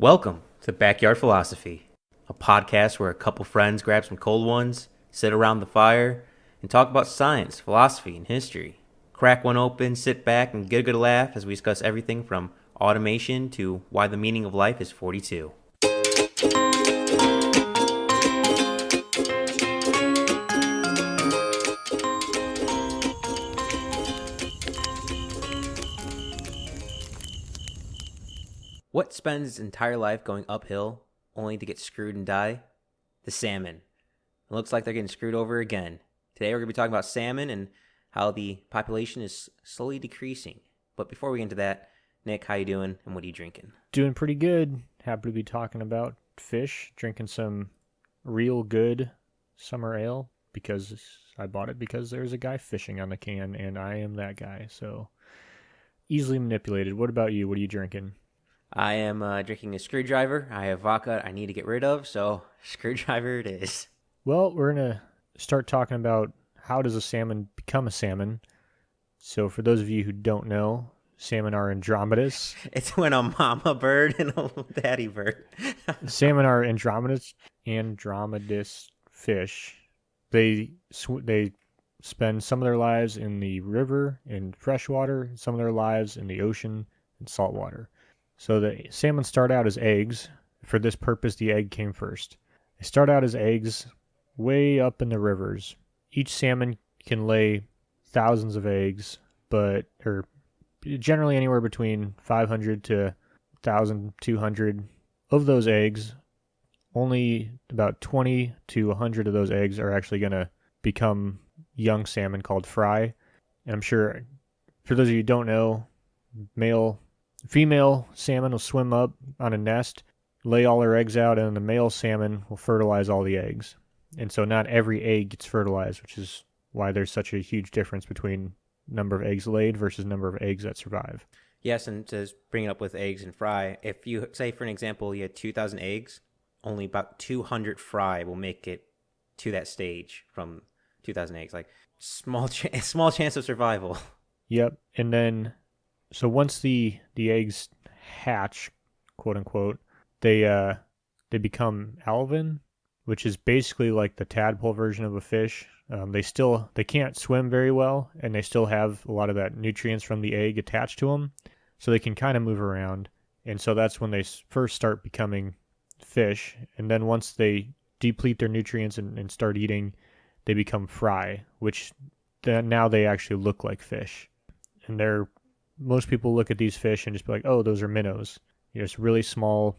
Welcome to Backyard Philosophy, a podcast where a couple friends grab some cold ones, sit around the fire, and talk about science, philosophy, and history. Crack one open, sit back, and get a good laugh as we discuss everything from automation to why the meaning of life is 42. What spends its entire life going uphill only to get screwed and die? The salmon. It looks like they're getting screwed over again. Today we're going to be talking about salmon and how the population is slowly decreasing. But before we get into that, Nick, how you doing and what are you drinking? Doing pretty good. Happy to be talking about fish, drinking some real good summer ale because I bought it because there's a guy fishing on the can and I am that guy. So easily manipulated. What about you? What are you drinking? I am drinking a screwdriver. I have vodka I need to get rid of, so screwdriver it is. Well, we're going to start talking about how does a salmon become a salmon. So for those of you who don't know, salmon are andromedous. It's when a mama bird and a daddy bird. Salmon are andromedous fish. They spend some of their lives in the river, in freshwater, some of their lives in the ocean, and saltwater. So the salmon start out as eggs. For this purpose, the egg came first. They start out as eggs way up in the rivers. Each salmon can lay thousands of eggs, or generally anywhere between 500 to 1,200 of those eggs. Only about 20 to 100 of those eggs are actually going to become young salmon called fry. And I'm sure, for those of you who don't know, female salmon will swim up on a nest, lay all her eggs out, and the male salmon will fertilize all the eggs. And so not every egg gets fertilized, which is why there's such a huge difference between number of eggs laid versus number of eggs that survive. Yes, and to bring it up with eggs and fry, if you say, for an example, you had 2,000 eggs, only about 200 fry will make it to that stage from 2,000 eggs. Like, small chance of survival. Yep. And then, so once the eggs hatch, quote unquote, they become alevin, which is basically like the tadpole version of a fish. They can't swim very well, and they still have a lot of that nutrients from the egg attached to them, so they can kind of move around. And so that's when they first start becoming fish. And then once they deplete their nutrients and start eating, they become fry, which now they actually look like fish. And most people look at these fish and just be like, oh, those are minnows. It's really small,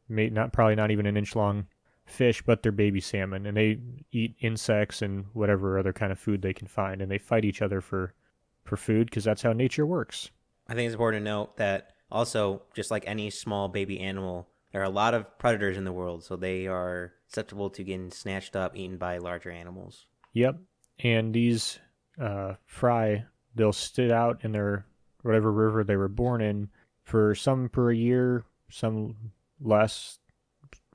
probably not even an inch long fish, but they're baby salmon, and they eat insects and whatever other kind of food they can find, and they fight each other for food because that's how nature works. I think it's important to note that also, just like any small baby animal, there are a lot of predators in the world, so they are susceptible to getting snatched up, eaten by larger animals. Yep, and these fry, they'll sit out in their whatever river they were born in for some per year, some less,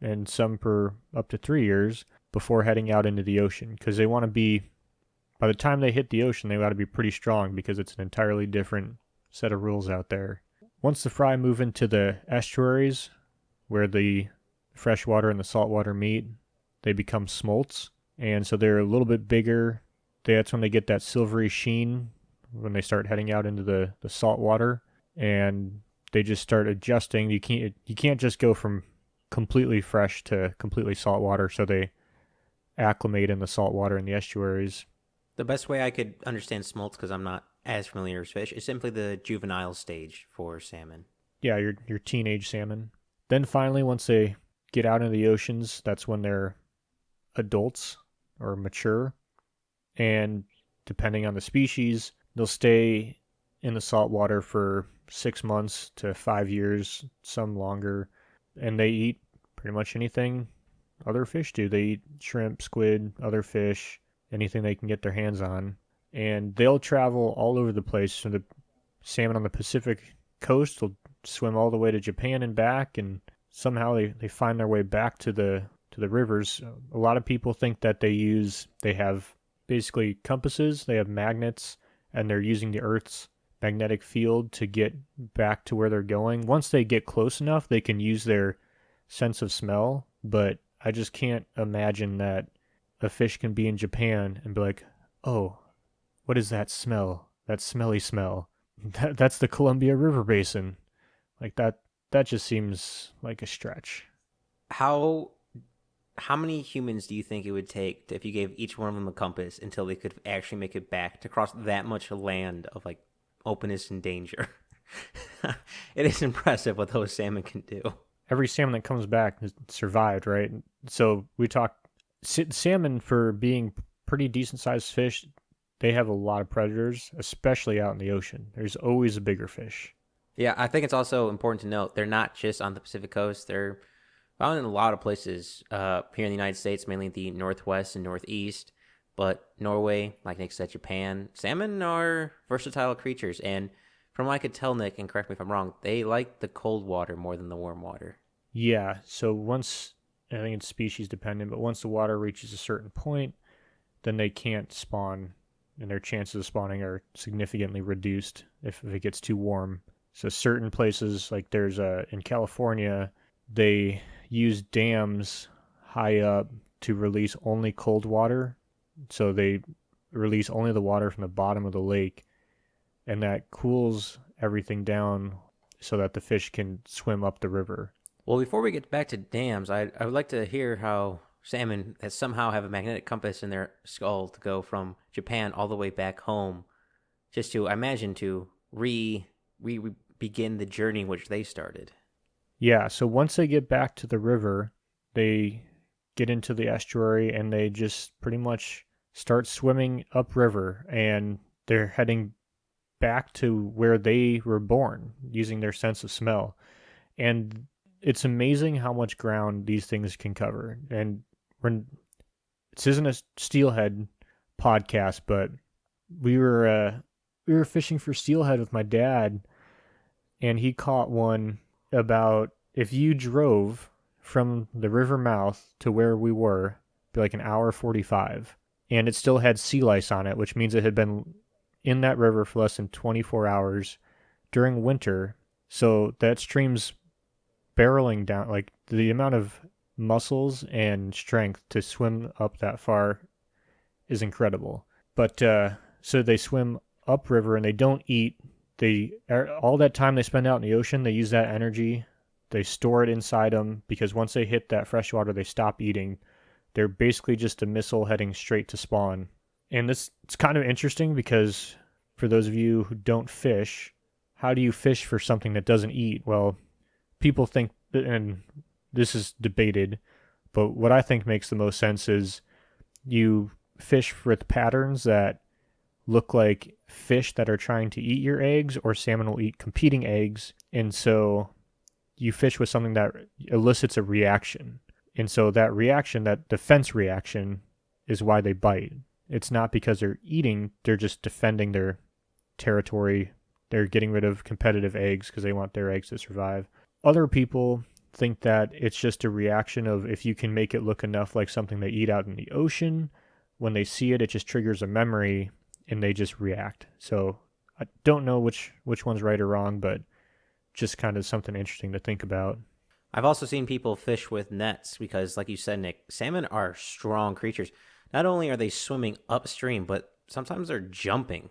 and some per up to 3 years before heading out into the ocean, because they want to be, by the time they hit the ocean, they got to be pretty strong because it's an entirely different set of rules out there. Once the fry move into the estuaries where the freshwater and the saltwater meet, they become smolts, and so they're a little bit bigger. That's when they get that silvery sheen when they start heading out into the saltwater, and they just start adjusting. You can't just go from completely fresh to completely saltwater, so they acclimate in the saltwater and the estuaries. The best way I could understand smolts, because I'm not as familiar with fish, is simply the juvenile stage for salmon. Yeah, your teenage salmon. Then finally, once they get out into the oceans, that's when they're adults or mature. And depending on the species, they'll stay in the saltwater for 6 months to 5 years, some longer. And they eat pretty much anything other fish do. They eat shrimp, squid, other fish, anything they can get their hands on. And they'll travel all over the place. So the salmon on the Pacific coast will swim all the way to Japan and back, and somehow they find their way back to the rivers. A lot of people think that they have basically compasses, they have magnets, and they're using the Earth's magnetic field to get back to where they're going. Once they get close enough, they can use their sense of smell, but I just can't imagine that a fish can be in Japan and be like, "Oh, what is that smell? That smelly smell? That's the Columbia River Basin." Like that just seems like a stretch. How how many humans do you think it would take if you gave each one of them a compass until they could actually make it back to cross that much land of like openness and danger? It is impressive what those salmon can do. Every salmon that comes back has survived, right? So we talk salmon for being pretty decent sized fish. They have a lot of predators, especially out in the ocean. There's always a bigger fish. Yeah, I think it's also important to note they're not just on the Pacific coast. They're found in a lot of places here in the United States, mainly the Northwest and Northeast. But Norway, like Nick said, Japan, salmon are versatile creatures. And from what I could tell, Nick, and correct me if I'm wrong, they like the cold water more than the warm water. Yeah, so once, I think it's species dependent, but once the water reaches a certain point, then they can't spawn, and their chances of spawning are significantly reduced if it gets too warm. So certain places, like there's in California, they use dams high up to release only cold water. So they release only the water from the bottom of the lake, and that cools everything down so that the fish can swim up the river. Well, before we get back to dams, I would like to hear how salmon that somehow have a magnetic compass in their skull to go from Japan all the way back home, just to I imagine to re begin the journey which they started. Yeah, so once they get back to the river, they get into the estuary and they just pretty much start swimming upriver, and they're heading back to where they were born using their sense of smell. And it's amazing how much ground these things can cover. And we're, this isn't a steelhead podcast, but we were fishing for steelhead with my dad, and he caught one about, if you drove from the river mouth to where we were, be like an hour 45, and it still had sea lice on it, which means it had been in that river for less than 24 hours during winter. So that stream's barreling down, like the amount of muscles and strength to swim up that far is incredible. But so they swim upriver and they don't eat. They all that time they spend out in the ocean, they use that energy. They store it inside them because once they hit that fresh water, they stop eating. They're basically just a missile heading straight to spawn. And this, it's kind of interesting because for those of you who don't fish, how do you fish for something that doesn't eat? Well, people think, and this is debated, but what I think makes the most sense is you fish with patterns that look like fish that are trying to eat your eggs, or salmon will eat competing eggs. And so you fish with something that elicits a reaction. And so that reaction, that defense reaction, is why they bite. It's not because they're eating, they're just defending their territory. They're getting rid of competitive eggs because they want their eggs to survive. Other people think that it's just a reaction of, if you can make it look enough like something they eat out in the ocean, when they see it, it just triggers a memory and they just react. So I don't know which one's right or wrong, but just kind of something interesting to think about. I've also seen people fish with nets because, like you said, Nick, salmon are strong creatures. Not only are they swimming upstream, but sometimes they're jumping.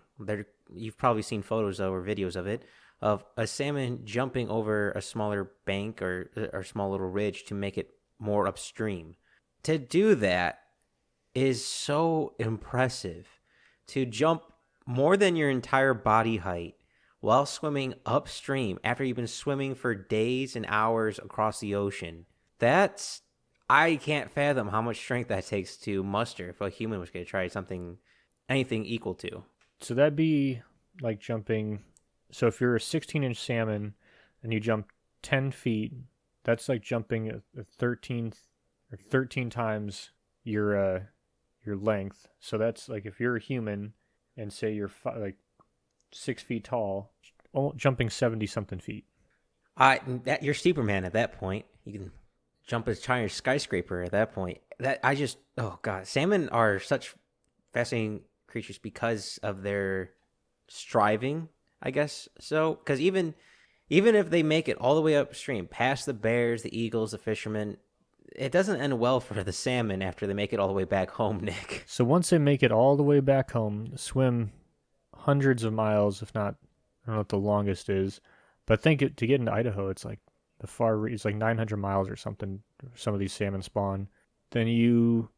You've probably seen photos or videos of it, of a salmon jumping over a smaller bank or small little ridge to make it more upstream. To do that is so impressive. To jump more than your entire body height while swimming upstream after you've been swimming for days and hours across the ocean. I can't fathom how much strength that takes to muster if a human was going to try anything equal to. So that'd be like jumping. So if you're a 16-inch salmon and you jump 10 feet, that's like jumping a 13 times your length. So that's like, if you're a human and say you're like 6 feet tall, jumping 70 something feet. You're Superman at that point. You can jump as high as a skyscraper at that point. Oh god, salmon are such fascinating creatures because of their striving, I guess. So, because even Even if they make it all the way upstream, past the bears, the eagles, the fishermen, it doesn't end well for the salmon after they make it all the way back home, Nick. So once they make it all the way back home, swim hundreds of miles, if not, I don't know what the longest is, but I think to get into Idaho, it's like it's like 900 miles or something. Some of these salmon spawn. Then you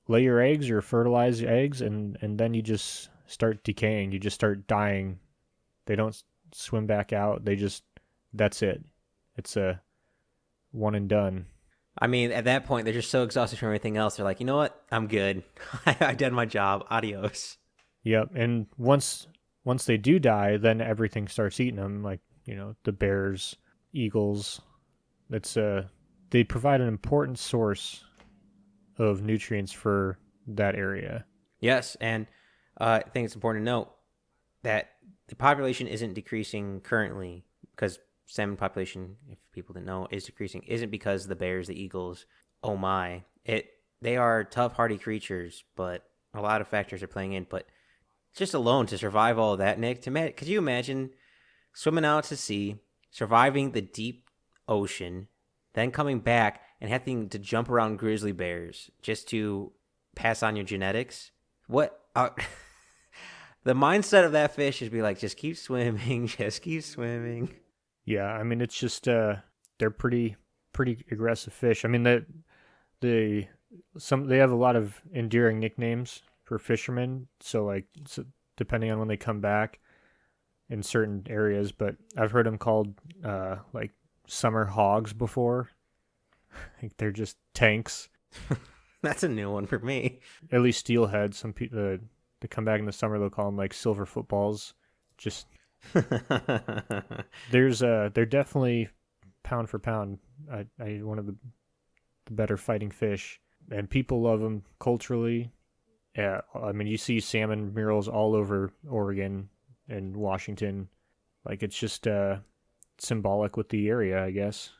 lay your eggs or fertilize your eggs, and then you just start decaying. You just start dying. They don't swim back out. That's it. It's a one and done. I mean, at that point, they're just so exhausted from everything else. They're like, you know what? I'm good. I did my job. Adios. Yep. And once they do die, then everything starts eating them. Like the bears, eagles. They provide an important source of nutrients for that area. Yes, and I think it's important to note that the population isn't decreasing currently because salmon population, if people didn't know, is decreasing. Isn't because the bears, the eagles. Oh my! They are tough, hardy creatures, but a lot of factors are playing in. But just alone to survive all of that, Nick, could you imagine swimming out to sea, surviving the deep ocean, then coming back and having to jump around grizzly bears just to pass on your genetics? What? The mindset of that fish is be like, just keep swimming, just keep swimming. Yeah, I mean it's just they're pretty aggressive fish. I mean they have a lot of endearing nicknames for fishermen. So depending on when they come back in certain areas, but I've heard them called like summer hogs before. Like they're just tanks. That's a new one for me. At least steelhead. Some people they come back in the summer, they'll call them like silver footballs. Just they're definitely pound for pound one of the better fighting fish, and people love them culturally. Yeah, I mean you see salmon murals all over Oregon and Washington. Like it's just symbolic with the area, I guess.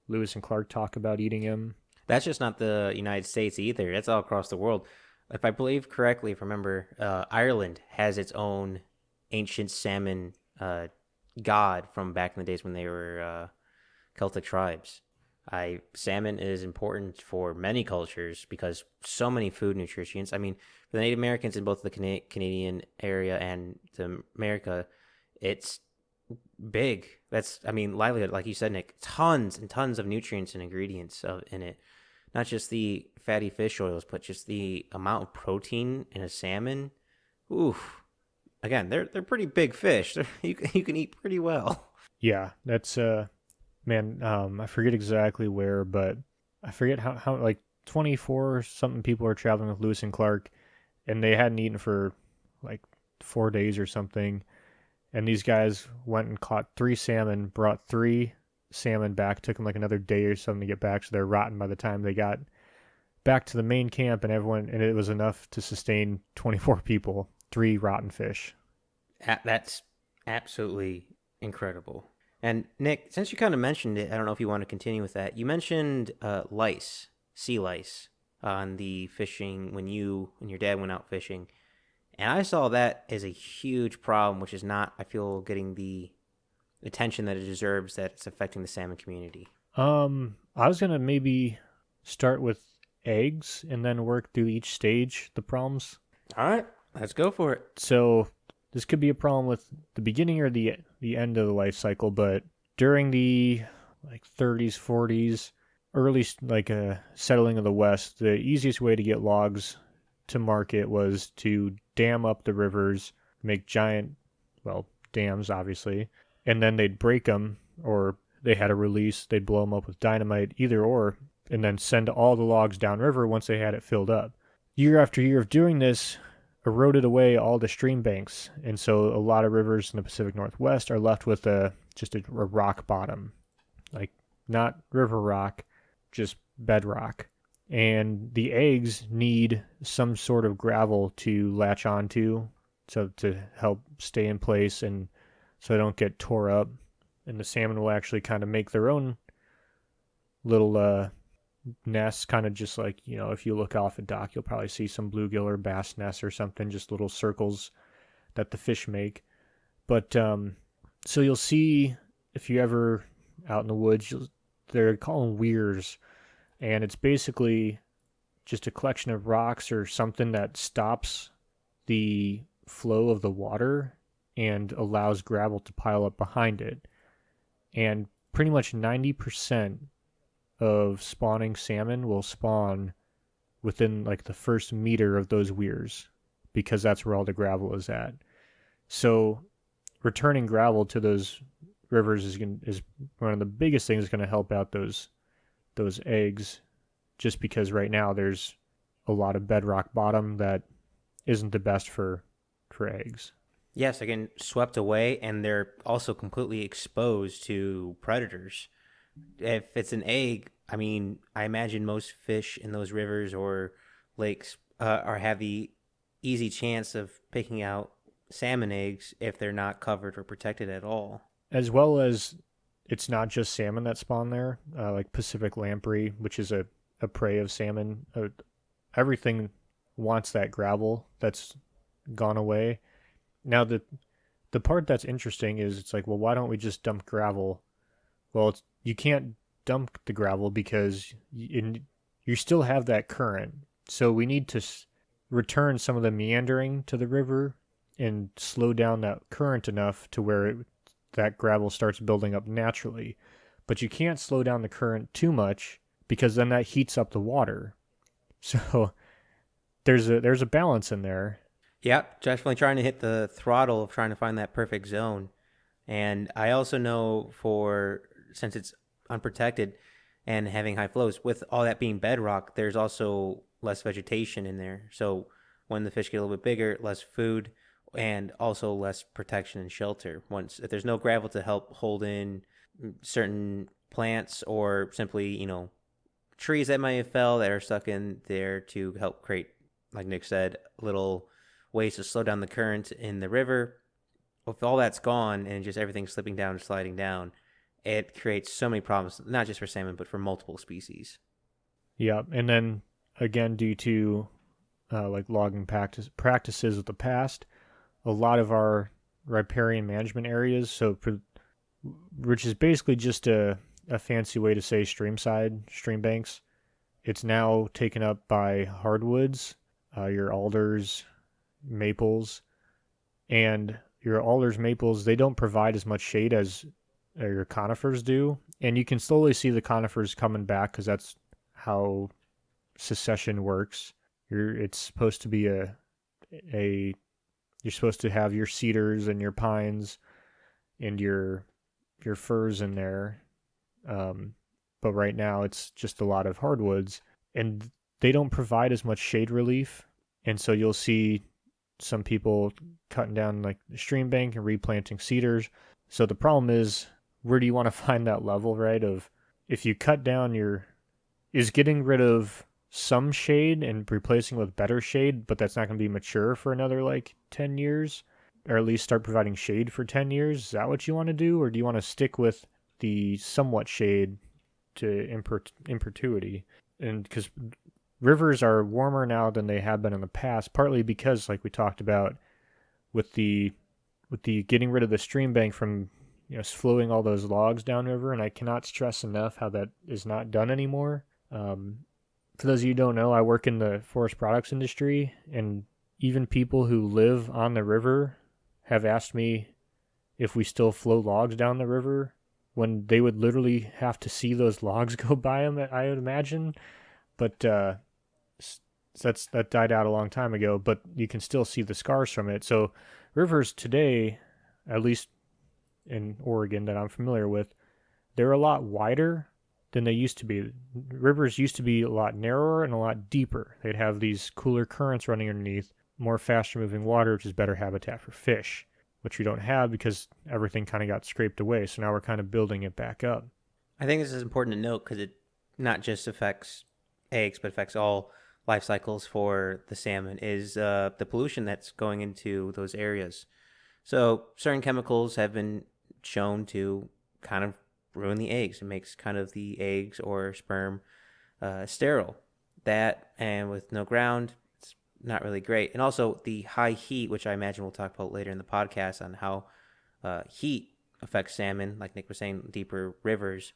Lewis and Clark talk about eating them. That's just not the United States either. That's all across the world. If I believe correctly, if I remember, Ireland has its own ancient salmon god from back in the days when they were Celtic tribes. Salmon is important for many cultures because so many food nutrients. I mean, for the Native Americans in both the Canadian area and to America, it's big. Livelihood, like you said, Nick. Tons and tons of nutrients and ingredients in it. Not just the fatty fish oils, but just the amount of protein in a salmon. Oof. Again, they're pretty big fish. You can eat pretty well. Yeah, that's man. I forget exactly where, but I forget how like 24 something people are traveling with Lewis and Clark, and they hadn't eaten for like 4 days or something. And these guys went and caught 3 salmon, brought 3 salmon back. Took them like another day or something to get back, so they're rotten by the time they got back to the main camp. And it was enough to sustain 24 people. 3 rotten fish. That's absolutely incredible. And Nick, since you kind of mentioned it, I don't know if you want to continue with that. You mentioned sea lice, on the fishing when you and your dad went out fishing. And I saw that as a huge problem, which is not, I feel, getting the attention that it deserves, that it's affecting the salmon community. I was going to maybe start with eggs and then work through each stage, the problems. All right, let's go for it. So this could be a problem with the beginning or the end of the life cycle, but during the 30s, 40s, early settling of the West, the easiest way to get logs to market was to dam up the rivers, make giant, dams, obviously, and then they'd break them, or they had a release, they'd blow them up with dynamite, either or, and then send all the logs downriver once they had it filled up. Year after year of doing this eroded away all the stream banks, and so a lot of rivers in the Pacific Northwest are left with just a rock bottom, like not river rock, just bedrock. And the eggs need some sort of gravel to latch onto, so to help stay in place and so they don't get tore up. And the salmon will actually kind of make their own little nests, kind of just like, if you look off a dock, you'll probably see some bluegill or bass nests or something, just little circles that the fish make. But so you'll see if you ever out in the woods, they're calling weirs, and it's basically just a collection of rocks or something that stops the flow of the water and allows gravel to pile up behind it. And pretty much 90% of spawning salmon will spawn within like the first meter of those weirs because that's where all the gravel is at. So returning gravel to those rivers is one of the biggest things that's going to help out those eggs, just because right now there's a lot of bedrock bottom that isn't the best for eggs. Yes, they're getting swept away, and they're also completely exposed to predators. If it's an egg, I mean, I imagine most fish in those rivers or lakes are have the easy chance of picking out salmon eggs if they're not covered or protected at all. As well as it's not just salmon that spawn there, like Pacific lamprey, which is a prey of salmon. Everything wants that gravel that's gone away. Now the part that's interesting is it's like, well, why don't we just dump gravel? Well, you can't dump the gravel because you still have that current. So we need to return some of the meandering to the river and slow down that current enough to where that gravel starts building up naturally. But you can't slow down the current too much because then that heats up the water. So there's a balance in there. Yep, definitely trying to hit the throttle of trying to find that perfect zone. And I also know for since it's unprotected and having high flows, with all that being bedrock, there's also less vegetation in there. So when the fish get a little bit bigger, less food and also less protection and shelter. Once if there's no gravel to help hold in certain plants or simply, trees that might have fell that are stuck in there to help create, like Nick said, little ways to slow down the current in the river. If all that's gone and just everything slipping down and sliding down, it creates so many problems, not just for salmon, but for multiple species. Yeah, and then again, due to like logging practices of the past, a lot of our riparian management areas, which is basically just a fancy way to say stream banks, it's now taken up by hardwoods, your alders, maples, and your alders, maples, they don't provide as much shade as your conifers do. And you can slowly see the conifers coming back because that's how succession works. It's supposed to be a you're supposed to have your cedars and your pines and your firs in there. But right now it's just a lot of hardwoods, and they don't provide as much shade relief. And so you'll see some people cutting down like the stream bank and replanting cedars. So the problem is, where do you want to find that level, right? Of if you cut down is getting rid of some shade and replacing with better shade, but that's not going to be mature for another like 10 years, or at least start providing shade for 10 years. Is that what you want to do? Or do you want to stick with the somewhat shade to in perpetuity? And because rivers are warmer now than they have been in the past, partly because, like we talked about, with the getting rid of the stream bank from flowing all those logs downriver, and I cannot stress enough how that is not done anymore. For those of you who don't know, I work in the forest products industry, and even people who live on the river have asked me if we still flow logs down the river when they would literally have to see those logs go by them, I would imagine. But that died out a long time ago, but you can still see the scars from it. So rivers today, at least in Oregon that I'm familiar with, they're a lot wider than they used to be. Rivers used to be a lot narrower and a lot deeper. They'd have these cooler currents running underneath, more faster moving water, which is better habitat for fish, which we don't have because everything kind of got scraped away. So now we're kind of building it back up. I think this is important to note because it not just affects eggs, but affects all life cycles for the salmon, is the pollution that's going into those areas. So certain chemicals have been shown to kind of ruin the eggs. It makes kind of the eggs or sperm sterile. That, and with no ground, it's not really great. And also the high heat, which I imagine we'll talk about later in the podcast on how heat affect salmon, like Nick was saying, deeper rivers.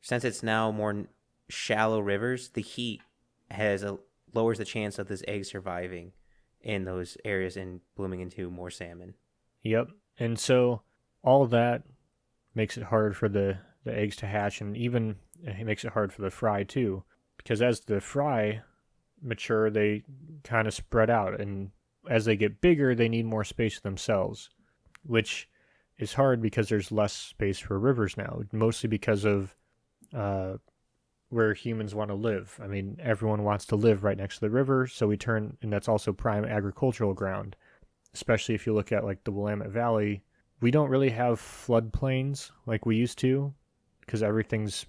Since it's now more shallow rivers, the heat lowers the chance of this egg surviving in those areas and blooming into more salmon. Yep. And so all that makes it hard for the eggs to hatch, and even it makes it hard for the fry too, because as the fry mature, they kind of spread out, and as they get bigger, they need more space themselves, which is hard because there's less space for rivers now, mostly because of uh, where humans want to live. I mean, everyone wants to live right next to the river, so and that's also prime agricultural ground, especially if you look at like the Willamette Valley. We don't really have floodplains like we used to because everything's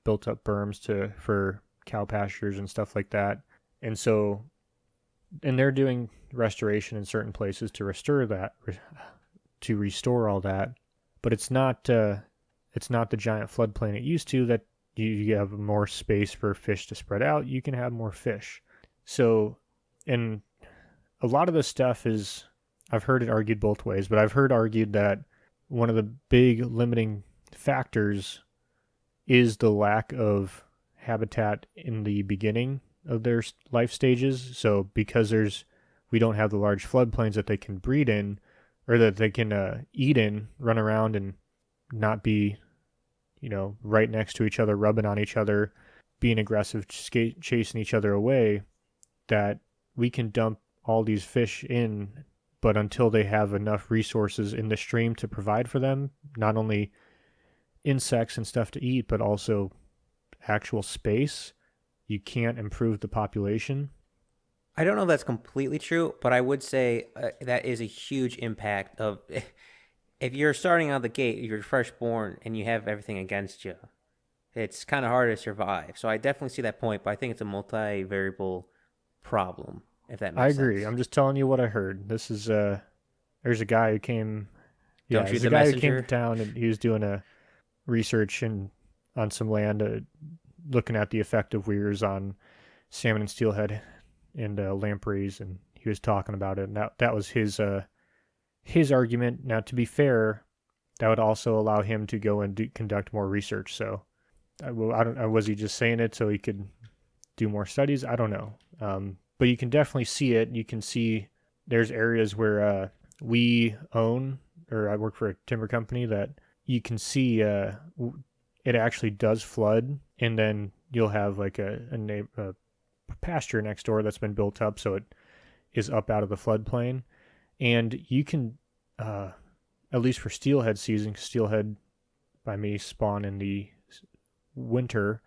built up berms for cow pastures and stuff like that. And so, and they're doing restoration in certain places to restore all that, but it's not the giant floodplain it used to that you have more space for fish to spread out. You can have more fish. So, and a lot of this stuff is, I've heard it argued both ways, but I've heard argued that one of the big limiting factors is the lack of habitat in the beginning of their life stages. So because we don't have the large floodplains that they can breed in, or that they can eat in, run around and not be, right next to each other, rubbing on each other, being aggressive, chasing each other away, that we can dump all these fish in, but until they have enough resources in the stream to provide for them, not only insects and stuff to eat, but also actual space, you can't improve the population. I don't know if that's completely true, but I would say that is a huge impact of if you're starting out the gate, you're fresh born, and you have everything against you. It's kind of hard to survive. So I definitely see that point, but I think it's a multi-variable problem, if that I makes agree. sense. I'm just telling you what I heard. This is there's a guy who came. Yeah, Don't shoot there's a the guy who came to messenger. town and he was doing a research on some land, looking at the effect of weirs on salmon and steelhead and lampreys, and he was talking about it. And that was his argument. Now, to be fair, that would also allow him to go and conduct more research. So, I don't. Was he just saying it so he could do more studies? I don't know. But you can definitely see it. You can see there's areas where we own, or I work for a timber company, that you can see it actually does flood, and then you'll have like a pasture next door that's been built up, so it is up out of the floodplain, and you can, at least for steelhead season, steelhead by me spawn in the winter,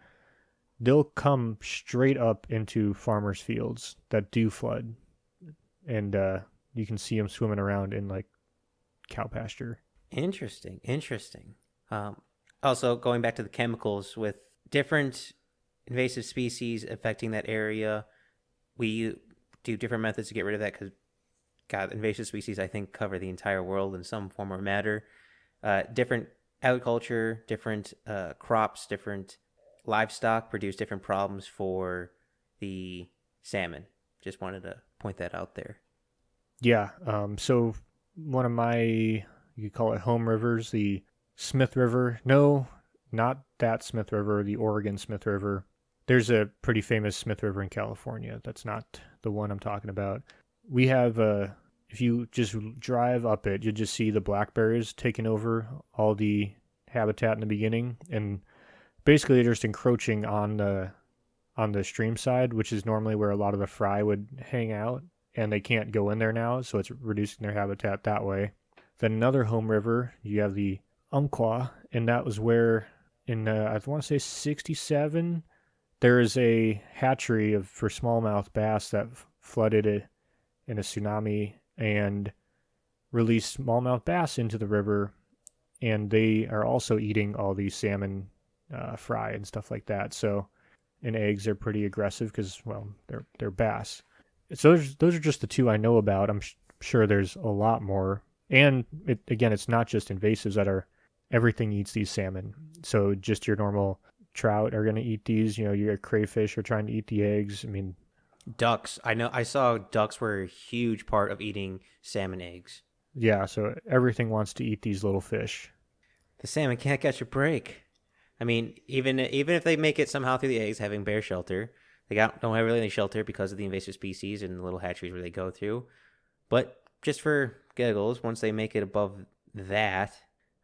they'll come straight up into farmers' fields that do flood, and you can see them swimming around in like cow pasture. Interesting, interesting. Also, going back to the chemicals with different invasive species affecting that area, we do different methods to get rid of that because, God, invasive species, I think, cover the entire world in some form or matter. Different agriculture, different crops, different livestock produce different problems for the salmon. Just wanted to point that out there. Yeah. So one of my, you could call it home rivers, the Smith River. No, not that Smith River, the Oregon Smith River. There's a pretty famous Smith River in California. That's not the one I'm talking about. We have, if you just drive up it, you'll just see the blackberries taking over all the habitat in the beginning. And basically they're just encroaching on the stream side, which is normally where a lot of the fry would hang out, and they can't go in there now, so it's reducing their habitat that way. Then another home river, you have the Umpqua, and that was where in I want to say 67, there is a hatchery for smallmouth bass that flooded in a tsunami and released smallmouth bass into the river, and they are also eating all these salmon fry and stuff like that. So, and eggs are pretty aggressive because, well, they're bass. So those are just the two I know about. I'm sure there's a lot more. And it's not just invasives that are, everything eats these salmon. So just your normal trout are going to eat these. Your crayfish are trying to eat the eggs. I mean, Ducks. I know. I saw ducks were a huge part of eating salmon eggs. yeah. So everything wants to eat these little fish. The salmon can't catch a break. I mean, even if they make it somehow through the eggs, having bear shelter, don't have really any shelter because of the invasive species and the little hatcheries where they go through. But just for giggles, once they make it above that,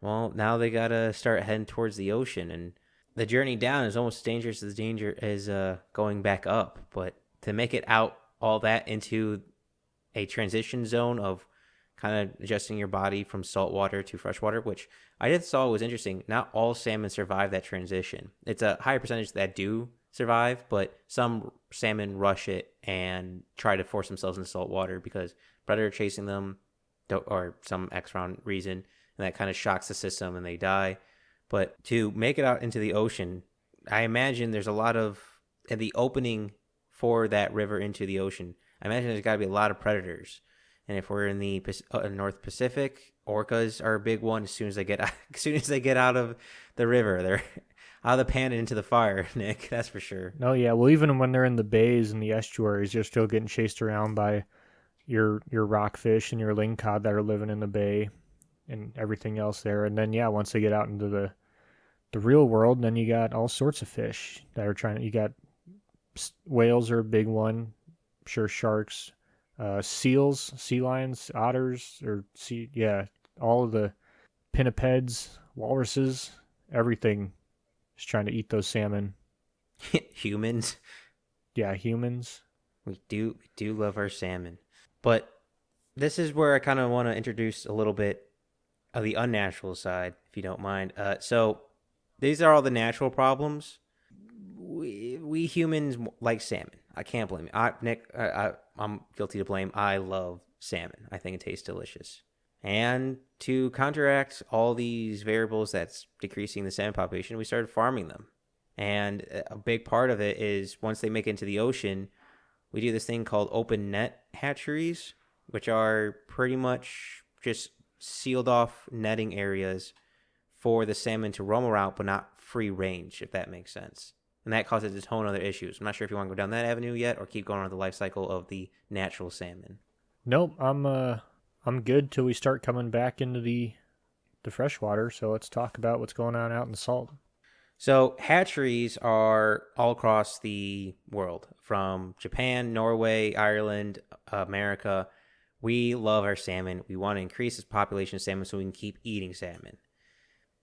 well, now they gotta start heading towards the ocean, and the journey down is almost as dangerous as going back up. But to make it out all that into a transition zone of kind of adjusting your body from saltwater to freshwater, which I did saw was interesting. Not all salmon survive that transition. It's a higher percentage that do survive, but some salmon rush it and try to force themselves into salt water because predator chasing them or some X round reason, and that kind of shocks the system and they die. But to make it out into the ocean, I imagine there's a lot of at the opening for that river into the ocean. I imagine there's got to be a lot of predators. And if we're in the North Pacific, orcas are a big one. As soon as they get out of the river, they're out of the pan and into the fire. Nick, that's for sure. No, yeah. Well, even when they're in the bays and the estuaries, you're still getting chased around by your rockfish and your lingcod that are living in the bay and everything else there. And then once they get out into the real world, then you got all sorts of fish that are trying. You got whales are a big one. I'm sure sharks. Seals, sea lions, otters, all of the pinnipeds, walruses, everything is trying to eat those salmon. Humans. Yeah, humans. We do love our salmon. But this is where I kind of want to introduce a little bit of the unnatural side, if you don't mind. So these are all the natural problems. We humans like salmon. I can't blame you. Nick, I'm guilty to blame. I love salmon. I think it tastes delicious. And to counteract all these variables that's decreasing the salmon population, we started farming them. And a big part of it is once they make it into the ocean, we do this thing called open net hatcheries, which are pretty much just sealed off netting areas for the salmon to roam around, but not free range, if that makes sense. And that causes its own other issues. I'm not sure if you want to go down that avenue yet or keep going on the life cycle of the natural salmon. Nope, I'm good till we start coming back into the freshwater. So let's talk about what's going on out in the salt. So hatcheries are all across the world, from Japan, Norway, Ireland, America. We love our salmon. We want to increase this population of salmon so we can keep eating salmon.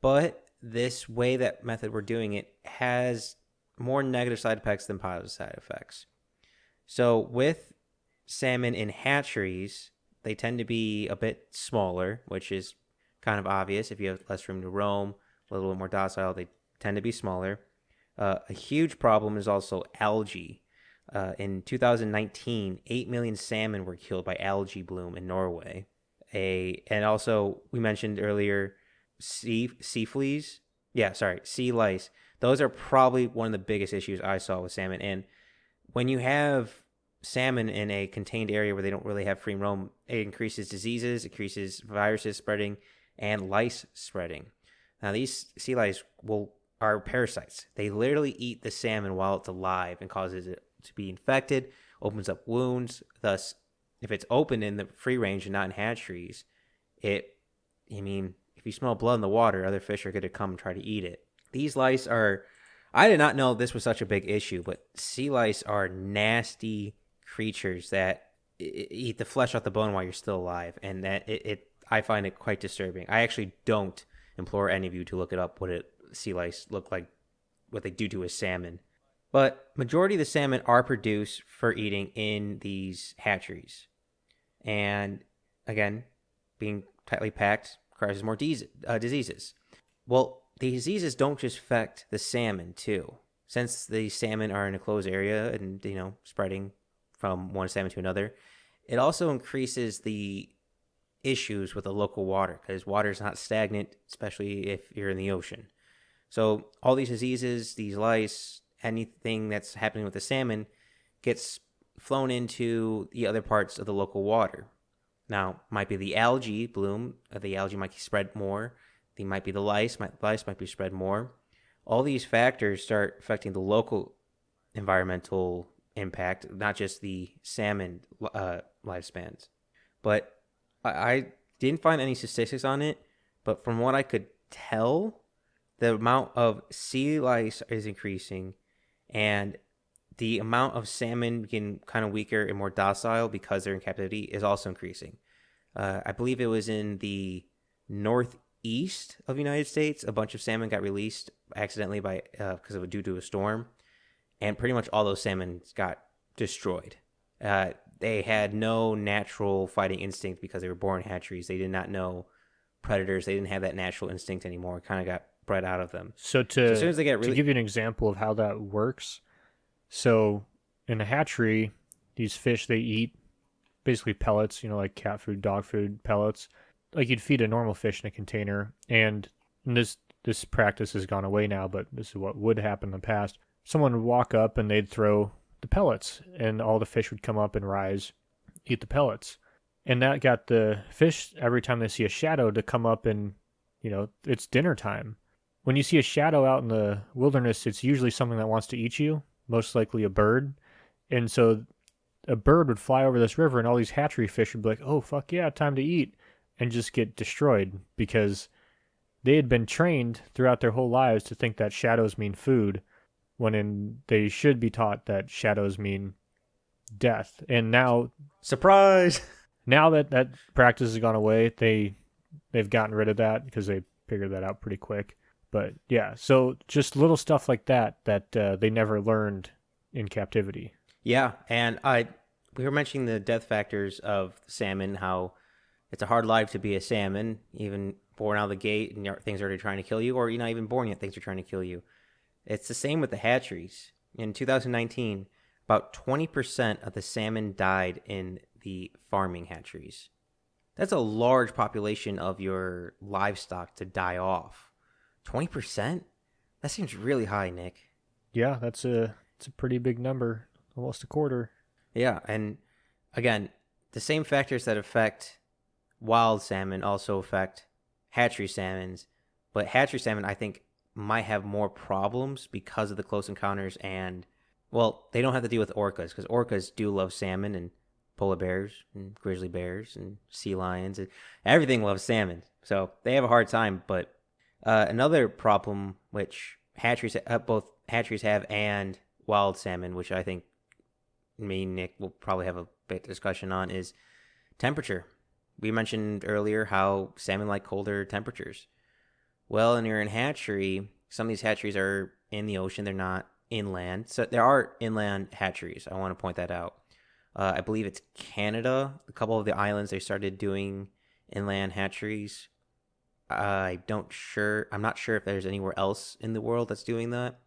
But this way, that method we're doing it has more negative side effects than positive side effects. So with salmon in hatcheries, they tend to be a bit smaller, which is kind of obvious. If you have less room to roam, a little bit more docile, they tend to be smaller. A huge problem is also algae. In 2019, 8 million salmon were killed by algae bloom in Norway. And also, we mentioned earlier, sea lice. Those are probably one of the biggest issues I saw with salmon. And when you have salmon in a contained area where they don't really have free roam, it increases diseases, increases viruses spreading, and lice spreading. Now, these sea lice are parasites. They literally eat the salmon while it's alive and causes it to be infected, opens up wounds. Thus, if it's open in the free range and not in hatcheries, if you smell blood in the water, other fish are going to come and try to eat it. These lice I did not know this was such a big issue, but sea lice are nasty creatures that eat the flesh off the bone while you're still alive. And that I find it quite disturbing. I actually don't implore any of you to look it up, what sea lice look like, what they do to a salmon. But majority of the salmon are produced for eating in these hatcheries. And again, being tightly packed causes more diseases. Well, the diseases don't just affect the salmon too. Since the salmon are in a closed area and, spreading from one salmon to another, it also increases the issues with the local water because water is not stagnant, especially if you're in the ocean. So all these diseases, these lice, anything that's happening with the salmon gets flown into the other parts of the local water. Now, might be the algae bloom, the algae might spread more. They might be the lice might be spread more. All these factors start affecting the local environmental impact, not just the salmon lifespans. But I didn't find any statistics on it, but from what I could tell, the amount of sea lice is increasing, and the amount of salmon getting kind of weaker and more docile because they're in captivity is also increasing. I believe it was in the northeast of the United States. A bunch of salmon got released accidentally by due to a storm, and pretty much all those salmon got destroyed. They had no natural fighting instinct because they were born hatcheries. They did not know predators. They didn't have that natural instinct anymore. It kind of got bred out of them. So as soon as they get to give you an example of how that works, so in a hatchery, these fish, they eat basically pellets, like cat food, dog food, pellets. Like you'd feed a normal fish in a container, and this practice has gone away now, but this is what would happen in the past. Someone would walk up and they'd throw the pellets, and all the fish would come up and rise, eat the pellets. And that got the fish, every time they see a shadow, to come up and, it's dinner time. When you see a shadow out in the wilderness, it's usually something that wants to eat you, most likely a bird. And so a bird would fly over this river, and all these hatchery fish would be like, oh, fuck yeah, time to eat, and just get destroyed because they had been trained throughout their whole lives to think that shadows mean food, when they should be taught that shadows mean death. And now, surprise! Now that practice has gone away, they've gotten rid of that because they figured that out pretty quick. But yeah, so just little stuff like that they never learned in captivity. Yeah, and we were mentioning the death factors of salmon, how it's a hard life to be a salmon, even born out of the gate and things are already trying to kill you, or you're not even born yet, things are trying to kill you. It's the same with the hatcheries. In 2019, about 20% of the salmon died in the farming hatcheries. That's a large population of your livestock to die off. 20%? That seems really high, Nick. Yeah, it's a pretty big number, almost a quarter. Yeah, and again, the same factors that affect wild salmon also affect hatchery salmons, but hatchery salmon, I think, might have more problems because of the close encounters, and they don't have to deal with orcas, because orcas do love salmon, and polar bears and grizzly bears and sea lions and everything loves salmon, so they have a hard time. But another problem which both hatcheries have and wild salmon, which I think me and Nick will probably have a bit of discussion on, is temperature. We mentioned earlier how salmon like colder temperatures. Well, when you're in hatchery, some of these hatcheries are in the ocean. They're not inland. So there are inland hatcheries. I want to point that out. I believe it's Canada. A couple of the islands, they started doing inland hatcheries. I'm not sure if there's anywhere else in the world that's doing that.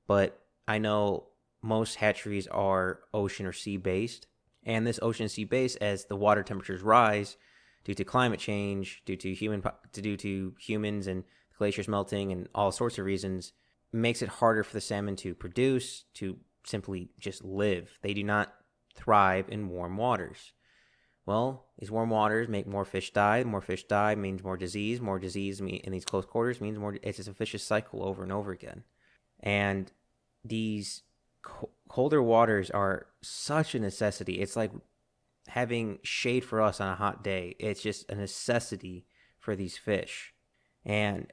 But I know most hatcheries are ocean or sea based. And this ocean and sea base, as the water temperatures rise due to climate change, due to humans and glaciers melting and all sorts of reasons, makes it harder for the salmon to produce, to simply just live. They do not thrive in warm waters. Well, these warm waters make more fish die. More fish die means more disease. More disease in these close quarters means more. It's just a vicious cycle over and over again. And these colder waters are such a necessity. It's like having shade for us on a hot day. It's just a necessity for these fish. And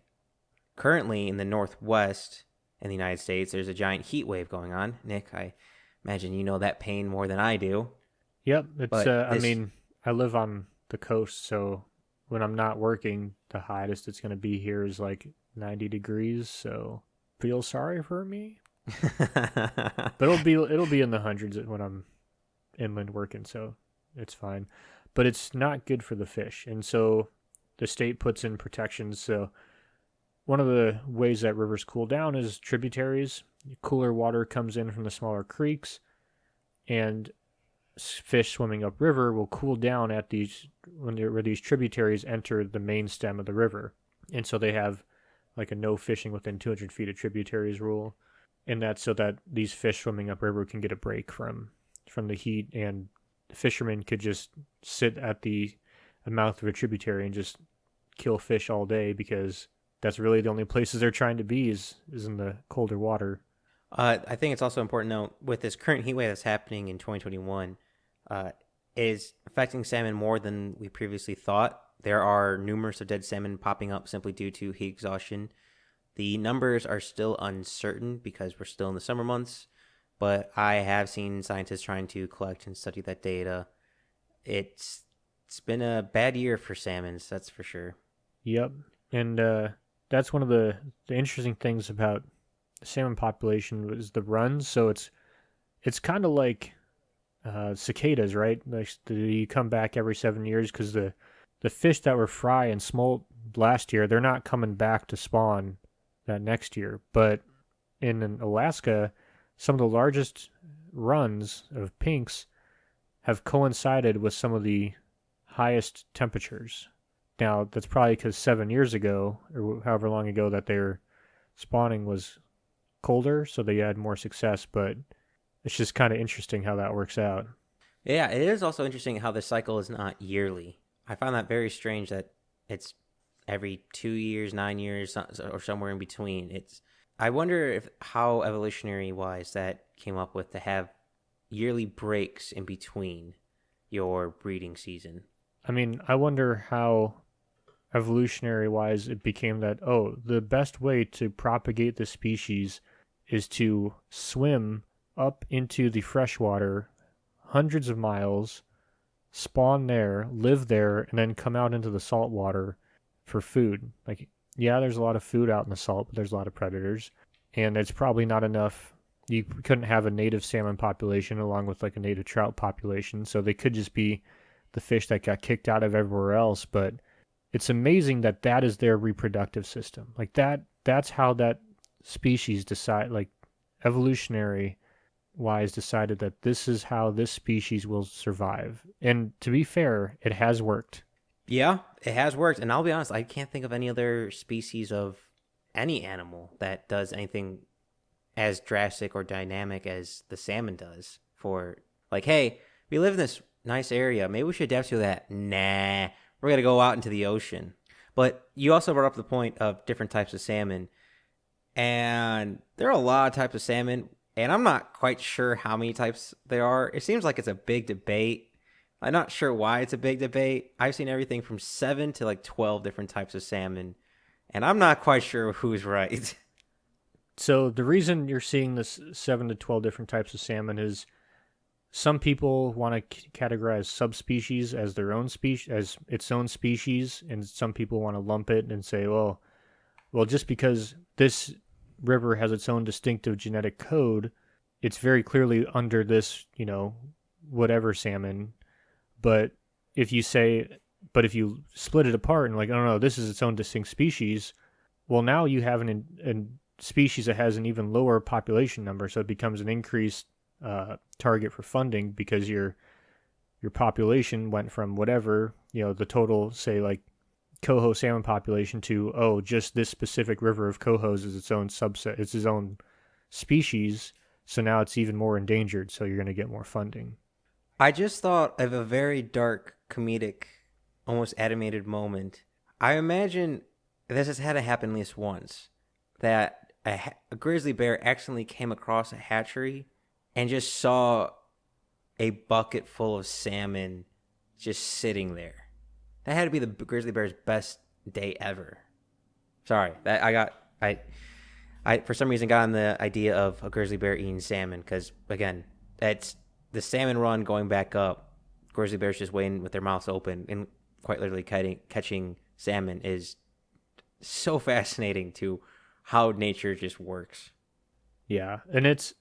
currently in the Northwest in the United States, there's a giant heat wave going on. Nick, I imagine you know that pain more than I do. Yep. I live on the coast, so when I'm not working, the hottest it's going to be here is like 90 degrees, so feel sorry for me. But it'll be in the hundreds when I'm inland working, so it's fine. But it's not good for the fish, and so the state puts in protections. So one of the ways that rivers cool down is tributaries. Cooler water comes in from the smaller creeks, and fish swimming upriver will cool down at where these tributaries enter the main stem of the river. And so they have like a no fishing within 200 feet of tributaries rule. And that's so that these fish swimming upriver can get a break from the heat, and fishermen could just sit at the mouth of a tributary and just kill fish all day, because that's really the only places they're trying to be is in the colder water. I think it's also important to note, with this current heat wave that's happening in 2021, is affecting salmon more than we previously thought. There are numerous of dead salmon popping up simply due to heat exhaustion. The numbers are still uncertain because we're still in the summer months, but I have seen scientists trying to collect and study that data. It's been a bad year for salmons, that's for sure. Yep. And that's one of the interesting things about the salmon population was the runs. So it's kind of like cicadas, right? Like you come back every 7 years because the fish that were fry and smolt last year, they're not coming back to spawn that next year. But in Alaska, some of the largest runs of pinks have coincided with some of the highest temperatures. Now, that's probably because 7 years ago, or however long ago that their spawning was colder, so they had more success, but it's just kind of interesting how that works out. Yeah, it is also interesting how the cycle is not yearly. I find that very strange that it's every 2 years, 9 years, or somewhere in between. I wonder if how evolutionary wise that came up with to have yearly breaks in between your breeding season. I mean, I wonder how evolutionary wise it became that, oh, the best way to propagate the species is to swim up into the freshwater hundreds of miles, spawn there, live there, and then come out into the salt water for food. Like, yeah, there's a lot of food out in the salt, but there's a lot of predators, and it's probably not enough. You couldn't have a native salmon population along with like a native trout population, so they could just be the fish that got kicked out of everywhere else. But it's amazing that that is their reproductive system. Like that's how that species decide, like evolutionary wise decided that this is how this species will survive. And to be fair, it has worked. Yeah, it has worked, and I'll be honest, I can't think of any other species of any animal that does anything as drastic or dynamic as the salmon does. For like, hey, we live in this nice area, maybe we should adapt to that. Nah, we're gonna go out into the ocean. But you also brought up the point of different types of salmon, and there are a lot of types of salmon, and I'm not quite sure how many types there are. It seems like it's a big debate. I'm not sure why it's a big debate. I've seen everything from 7 to like 12 different types of salmon, and I'm not quite sure who's right. So the reason you're seeing this 7 to 12 different types of salmon is some people want to categorize subspecies as their own species, as its own species, and some people want to lump it and say, well, just because this river has its own distinctive genetic code, it's very clearly under this, whatever salmon. But if you split it apart and like, oh no, this is its own distinct species, well, now you have a species that has an even lower population number, so it becomes an increased target for funding because your population went from whatever, the total, say like coho salmon population to, oh, just this specific river of cohos is its own subset, it's its own species, so now it's even more endangered, so you're going to get more funding. I just thought of a very dark, comedic, almost animated moment. I imagine this has had to happen at least once, that a grizzly bear accidentally came across a hatchery and just saw a bucket full of salmon just sitting there. That had to be the grizzly bear's best day ever. Sorry, that I for some reason got on the idea of a grizzly bear eating salmon because again, it's the salmon run going back up. Grizzly bears just waiting with their mouths open and quite literally catching salmon is so fascinating to how nature just works. Yeah, and that's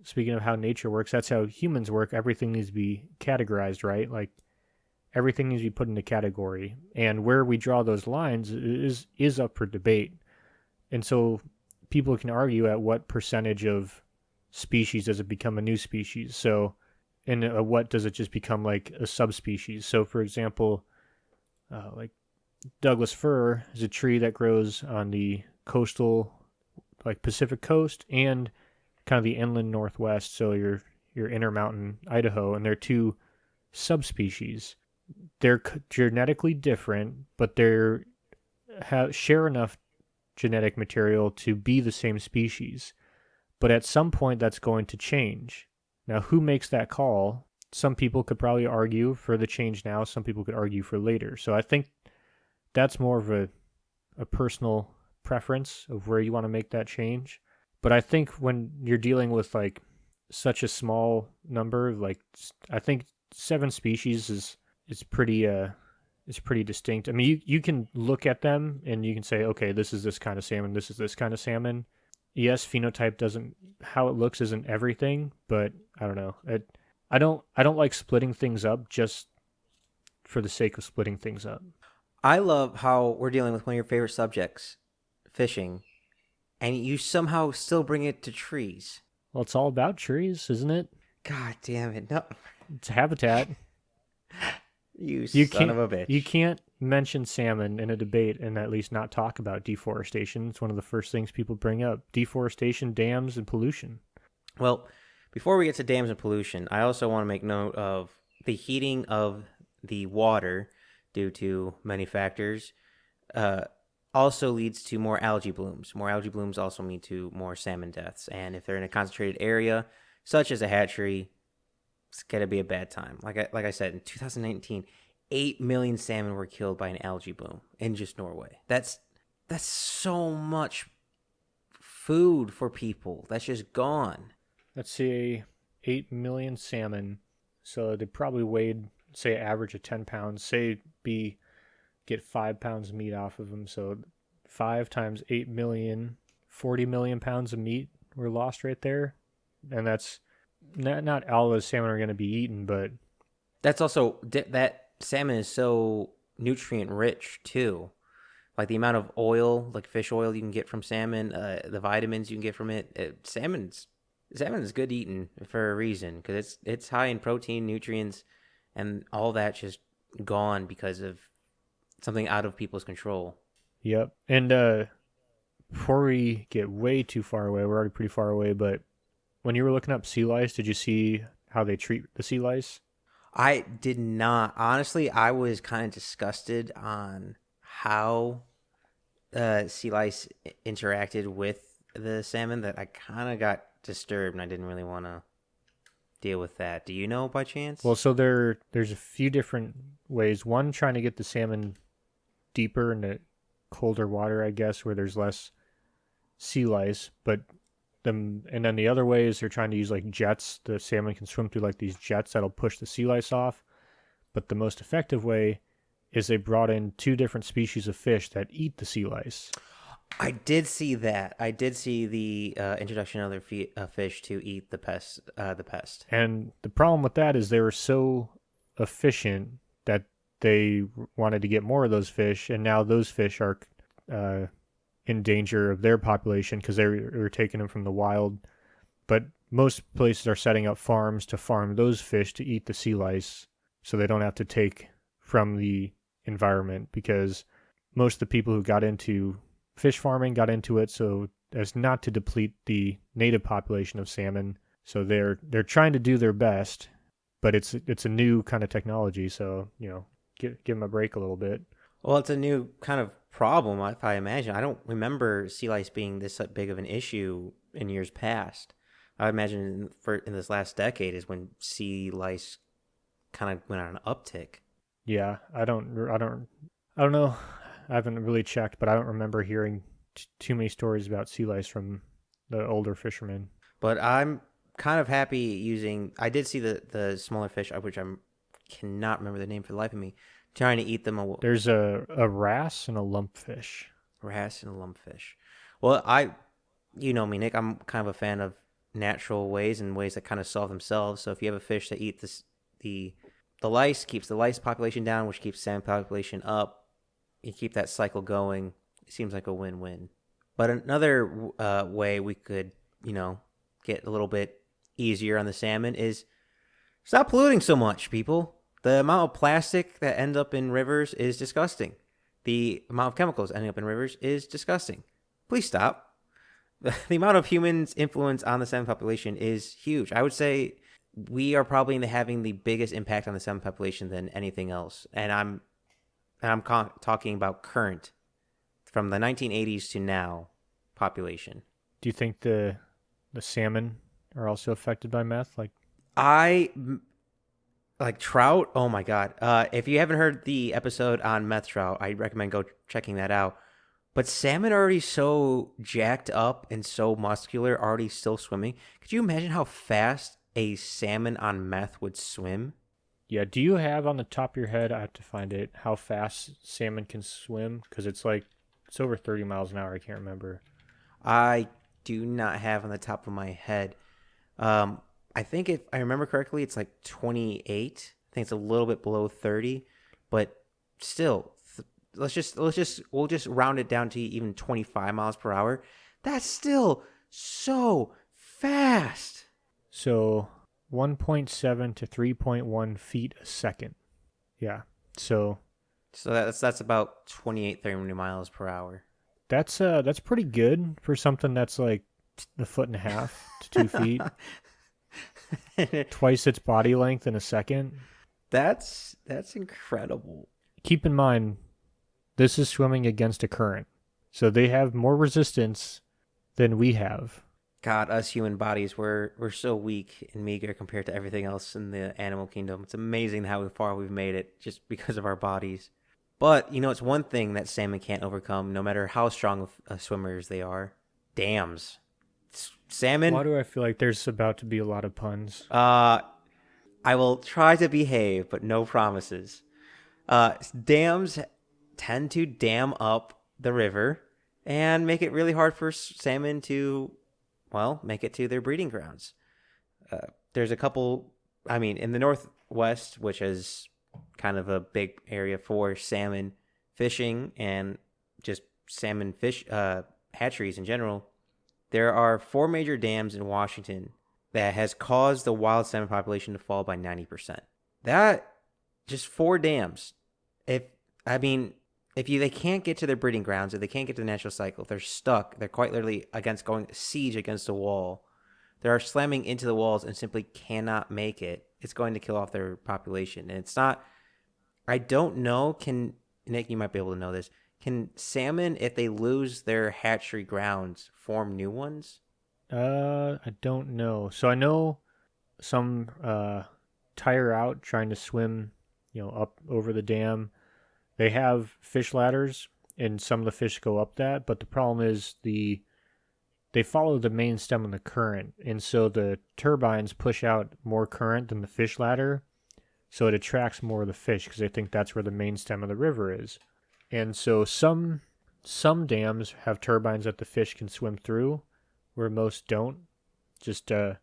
speaking of how nature works, that's how humans work. Everything needs to be categorized, right? Like everything needs to be put into category, and where we draw those lines is up for debate. And so people can argue at what percentage of species does it become a new species. So, and what does it just become like a subspecies? So, for example, like Douglas fir is a tree that grows on the coastal, like Pacific coast, and kind of the inland Northwest. So your Intermountain Idaho, and they're two subspecies. They're genetically different, but they're share enough genetic material to be the same species. But at some point, that's going to change. Now, who makes that call? some people could probably argue for the change now. Some people could argue for later. So I think that's more of a personal preference of where you want to make that change. But I think when you're dealing with like such a small number, like I think 7 species is pretty distinct. I mean, you can look at them and you can say, okay, this is this kind of salmon, this is this kind of salmon. Yes, phenotype doesn't how it looks isn't everything, but I don't know. I don't like splitting things up just for the sake of splitting things up. I love how we're dealing with one of your favorite subjects, fishing, and you somehow still bring it to trees. Well, it's all about trees, isn't it? God damn it. No. It's habitat. You You son of can't a bitch. you can't mention salmon in a debate and at least not talk about deforestation. It's one of the first things people bring up. Deforestation, dams, and pollution. Well, before we get to dams and pollution, I also want to make note of the heating of the water due to many factors also leads to more algae blooms. More algae blooms also lead to more salmon deaths. And if they're in a concentrated area, such as a hatchery, it's going to be a bad time. Like I said, in 2019, 8 million salmon were killed by an algae bloom in just Norway. That's so much food for people. That's just gone. Let's say 8 million salmon. So they probably weighed, say, average of 10 pounds. Say get 5 pounds of meat off of them. So 5 times 8 million, 40 million pounds of meat were lost right there. And that's not all those salmon are going to be eaten, but That's also that salmon is so nutrient rich too. Like the amount of oil, like fish oil you can get from salmon, the vitamins you can get from it. Salmon is good eating for a reason because it's high in protein, nutrients, and all that's just gone because of something out of people's control. yep. And before we get way too far away, we're already pretty far away, but when you were looking up sea lice, did you see how they treat the sea lice? I did not. Honestly, I was kind of disgusted on how sea lice interacted with the salmon that I kind of got disturbed and I didn't really want to deal with that. Do you know by chance? Well, so there's a few different ways. One, trying to get the salmon deeper into colder water, I guess, where there's less sea lice. But and then the other way is they're trying to use like jets. The salmon can swim through like these jets that'll push the sea lice off. But the most effective way is they brought in 2 different species of fish that eat the sea lice. I did see that. I did see the introduction of other fish to eat the pest. The pest. And the problem with that is they were so efficient that they wanted to get more of those fish, and now those fish are in danger of their population because they were taking them from the wild. But most places are setting up farms to farm those fish to eat the sea lice so they don't have to take from the environment, because most of the people who got into fish farming got into it so as not to deplete the native population of salmon. So they're trying to do their best, but it's a new kind of technology, so give them a break a little bit. Well, it's a new kind of problem, if I imagine. I don't remember sea lice being this big of an issue in years past. I imagine in this last decade is when sea lice kind of went on an uptick. Yeah, I don't know. I haven't really checked, but I don't remember hearing too many stories about sea lice from the older fishermen. But I'm kind of happy using. I did see the smaller fish, which I cannot remember the name for the life of me, trying to eat them. There's a wrasse and a lumpfish. Wrasse and a lumpfish. Well, you know me, Nick. I'm kind of a fan of natural ways and ways that kind of solve themselves. So if you have a fish that eat the lice, keeps the lice population down, which keeps salmon population up. You keep that cycle going. It seems like a win-win. But another way we could, get a little bit easier on the salmon is stop polluting so much, people. The amount of plastic that ends up in rivers is disgusting. The amount of chemicals ending up in rivers is disgusting. Please stop. The amount of humans' influence on the salmon population is huge. I would say we are probably having the biggest impact on the salmon population than anything else. And I'm talking about current, from the 1980s to now, population. Do you think the salmon are also affected by meth? Like, Like trout, oh my god. If you haven't heard the episode on meth trout, I recommend go checking that out. But salmon are already so jacked up and so muscular, already still swimming. Could you imagine how fast a salmon on meth would swim? Yeah, do you have on the top of your head, I have to find it, how fast salmon can swim? Because it's over 30 miles an hour. I can't remember. I do not have on the top of my head. Um, I think if I remember correctly, it's like 28. I think it's a little bit below 30, but still, we'll just round it down to even 25 miles per hour. That's still so fast. So 1.7 to 3.1 feet a second. Yeah. So So that's about 28, 30 miles per hour. that's pretty good for something that's like a foot and a half to 2 feet, twice its body length in a second. That's incredible. Keep in mind, this is swimming against a current, so they have more resistance than we have. God, us human bodies, we're so weak and meager compared to everything else in the animal kingdom. It's amazing how far we've made it just because of our bodies. But it's one thing that salmon can't overcome, no matter how strong of swimmers they are. Dams. Why Salmon. do I feel like there's about to be a lot of puns? I will try to behave, but no promises. Dams tend to dam up the river and make it really hard for salmon to, well, make it to their breeding grounds. There's a couple, I mean, in the Northwest, which is kind of a big area for salmon fishing and just salmon fish hatcheries in general. There are four major dams in Washington that has caused the wild salmon population to fall by 90%. That just four dams. If I mean, if they can't get to their breeding grounds, if they can't get to the natural cycle, if they're stuck, they're quite literally against going siege against a wall. They are slamming into the walls and simply cannot make it. It's going to kill off their population. And it's not, I don't know, Nick, you might be able to know this. Can salmon, if they lose their hatchery grounds, form new ones? I don't know. So I know some tire out trying to swim, up over the dam. They have fish ladders, and some of the fish go up that. But the problem is they follow the main stem of the current, and so the turbines push out more current than the fish ladder, so it attracts more of the fish because they think that's where the main stem of the river is. And so some dams have turbines that the fish can swim through, where most don't. Just I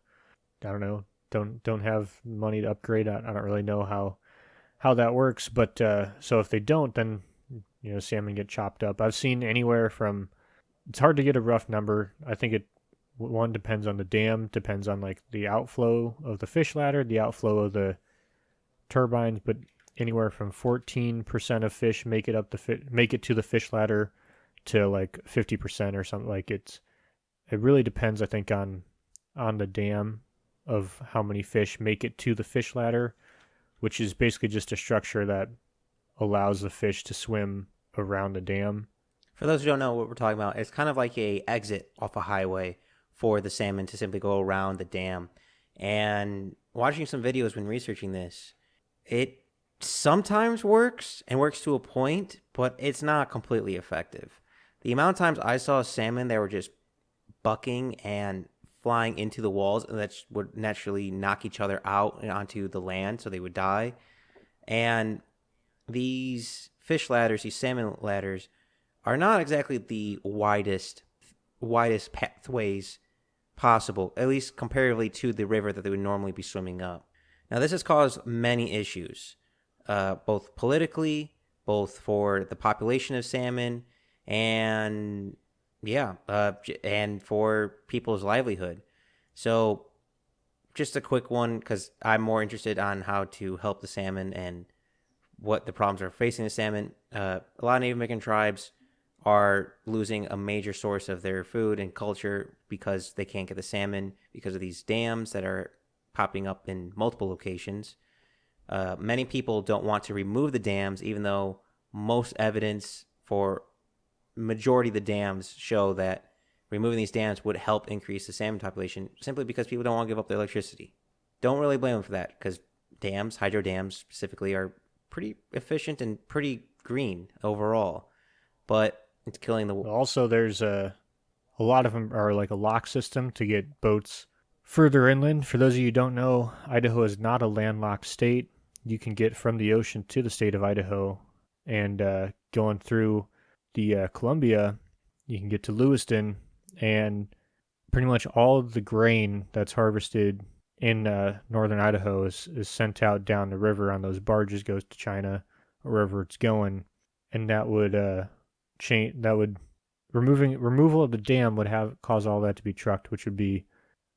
don't know, don't have money to upgrade. I don't really know how that works, but so if they don't, then salmon get chopped up. I've seen anywhere from, it's hard to get a rough number. I think it one depends on the dam, depends on like the outflow of the fish ladder, the outflow of the turbines, but anywhere from 14% of fish make it to the fish ladder to like 50% or something. Like it really depends, I think, on the dam of how many fish make it to the fish ladder, which is basically just a structure that allows the fish to swim around the dam. For those who don't know what we're talking about, it's kind of like a exit off a highway for the salmon to simply go around the dam. And watching some videos when researching this, it sometimes works and works to a point, but it's not completely effective. The amount of times I saw salmon that were just bucking and flying into the walls and that would naturally knock each other out and onto the land so they would die. And these fish ladders, these salmon ladders, are not exactly the widest pathways possible, at least comparatively to the river that they would normally be swimming up. Now, this has caused many issues, both politically, both for the population of salmon, and and for people's livelihood. So, just a quick one, because I'm more interested on how to help the salmon and what the problems are facing the salmon. A lot of Native American tribes are losing a major source of their food and culture because they can't get the salmon because of these dams that are popping up in multiple locations. Many people don't want to remove the dams, even though most evidence for majority of the dams show that removing these dams would help increase the salmon population, simply because people don't want to give up their electricity. Don't really blame them for that, because dams, hydro dams specifically, are pretty efficient and pretty green overall, but it's killing the. Also, there's a lot of them are like a lock system to get boats further inland. For those of you who don't know, Idaho is not a landlocked state. You can get from the ocean to the state of Idaho, and going through the Columbia, you can get to Lewiston, and pretty much all of the grain that's harvested in northern Idaho is sent out down the river on those barges, goes to China or wherever it's going, and that would change. That would removal of the dam would have cause all that to be trucked, which would be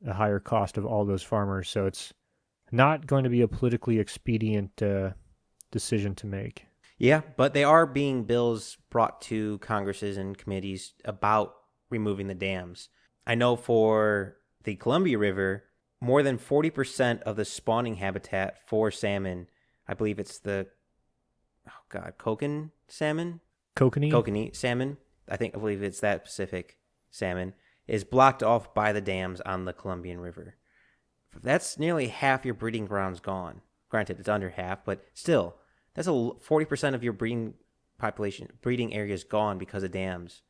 a higher cost of all those farmers. So it's not going to be a politically expedient decision to make. Yeah, but they are being bills brought to Congresses and committees about removing the dams. I know for the Columbia River, more than 40% of the spawning habitat for salmon, I believe it's the, kokan salmon? Kokanee salmon. I believe it's that Pacific salmon, is blocked off by the dams on the Columbian River. That's nearly half your breeding grounds gone. Granted, it's under half, but still, that's 40% of your breeding area is gone because of dams.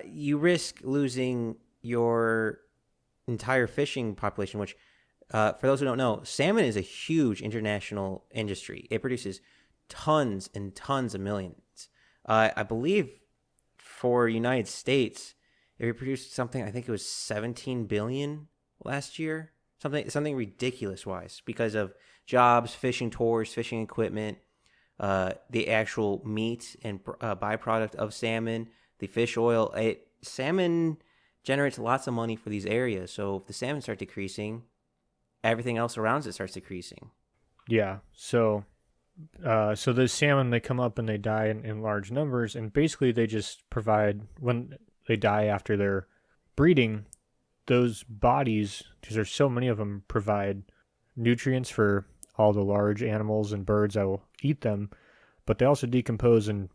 You risk losing your entire fishing population, which, for those who don't know, salmon is a huge international industry. It produces tons and tons of millions. I believe for United States, it produced something, I think it was 17 billion last year. Something ridiculous wise because of jobs, fishing tours, fishing equipment, the actual meat and byproduct of salmon, the fish oil. Salmon generates lots of money for these areas. So if the salmon start decreasing, everything else around it starts decreasing. Yeah. So the salmon, they come up and they die in large numbers, and basically they just provide, when they die after their breeding, those bodies, because there's so many of them, provide nutrients for all the large animals and birds that will eat them, but they also decompose and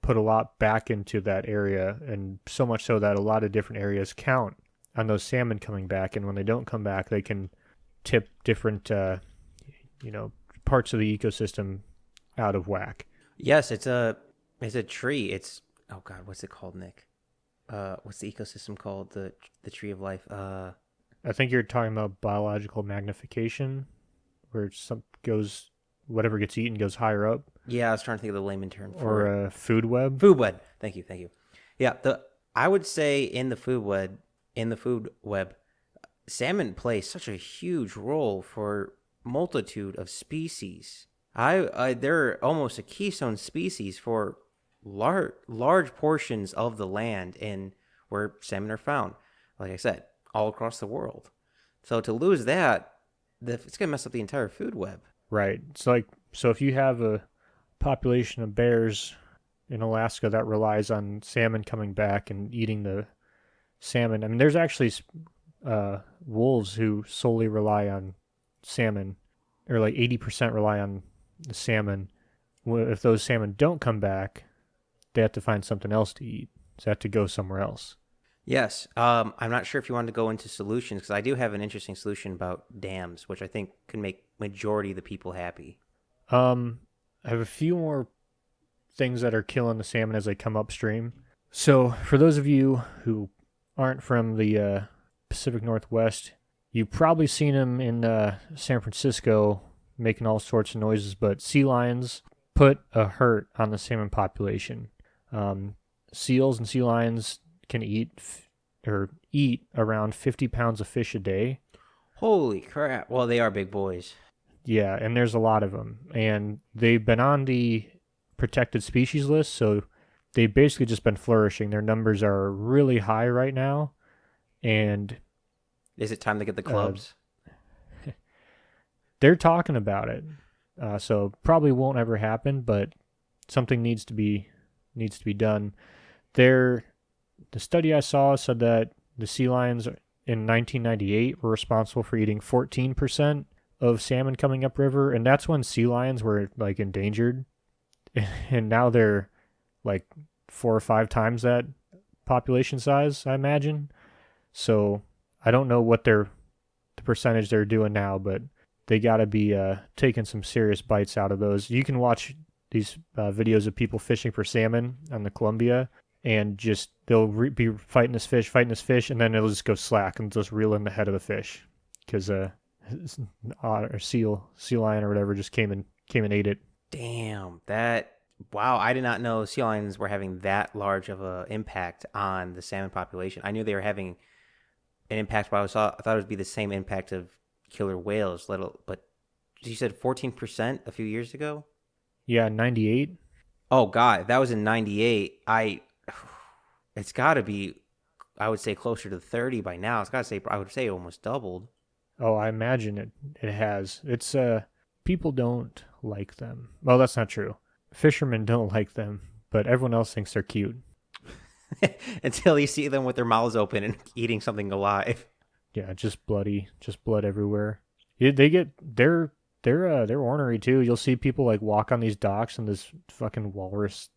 put a lot back into that area, and so much so that a lot of different areas count on those salmon coming back, and when they don't come back, they can tip different parts of the ecosystem out of whack. Yes, it's a tree. It's, oh God, what's it called, Nick? What's the ecosystem called? The tree of life. I think you're talking about biological magnification, where whatever gets eaten goes higher up. Yeah, I was trying to think of the layman term for it. Or food web. Food web. Thank you. Yeah, I would say in the food web, salmon play such a huge role for multitude of species. They're almost a keystone species for large portions of the land and where salmon are found. Like I said, all across the world. So to lose that, it's gonna mess up the entire food web. Right. So if you have a population of bears in Alaska that relies on salmon coming back and eating the salmon, I mean, there's actually wolves who solely rely on salmon, or like 80% rely on the salmon. If those salmon don't come back, they have to find something else to eat. So they have to go somewhere else. Yes. I'm not sure if you wanted to go into solutions, because I do have an interesting solution about dams, which I think can make majority of the people happy. I have a few more things that are killing the salmon as they come upstream. So for those of you who aren't from the Pacific Northwest, you've probably seen them in San Francisco making all sorts of noises, but sea lions put a hurt on the salmon population. Seals and sea lions can eat around 50 pounds of fish a day. Holy crap. Well, they are big boys. Yeah, and there's a lot of them. And they've been on the protected species list, so they've basically just been flourishing. Their numbers are really high right now. And is it time to get the clubs? They're talking about it. So probably won't ever happen, but something needs to be done. The study I saw said that the sea lions in 1998 were responsible for eating 14% of salmon coming upriver, and that's when sea lions were like endangered, and now they're like 4 or 5 times that population size, I imagine. So I don't know what the percentage they're doing now, but they got to be taking some serious bites out of those. You can watch these videos of people fishing for salmon on the Columbia, and just they'll be fighting this fish, and then it'll just go slack and just reel in the head of the fish because or sea lion or whatever just came and ate it. Damn, wow, I did not know sea lions were having that large of an impact on the salmon population. I knew they were having an impact, but I thought it would be the same impact of killer whales. But you said 14% a few years ago? Yeah, 98. Oh God, if that was in 98, it's got to be, I would say, closer to 30 by now. I would say almost doubled. Oh, I imagine it has. It's people don't like them. Well, that's not true. Fishermen don't like them, but everyone else thinks they're cute. Until you see them with their mouths open and eating something alive. Yeah, just blood everywhere. Yeah, they're ornery too. You'll see people like walk on these docks and this fucking walrus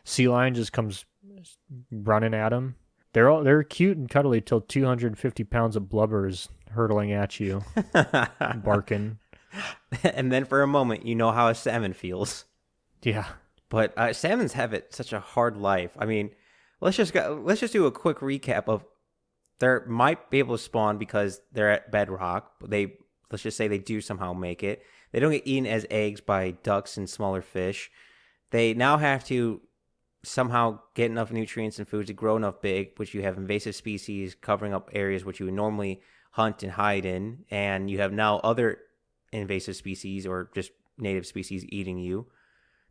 sea lion just comes running at them. They're cute and cuddly till 250 pounds of blubber is hurtling at you, barking. And then for a moment, you know how a salmon feels. Yeah. But salmons have such a hard life. I mean, let's just do a quick recap of they might be able to spawn because they're at bedrock. Let's just say they do somehow make it. They don't get eaten as eggs by ducks and smaller fish. They now have to somehow get enough nutrients and food to grow enough big, which you have invasive species covering up areas which you would normally hunt and hide in, and you have now other invasive species or just native species eating you.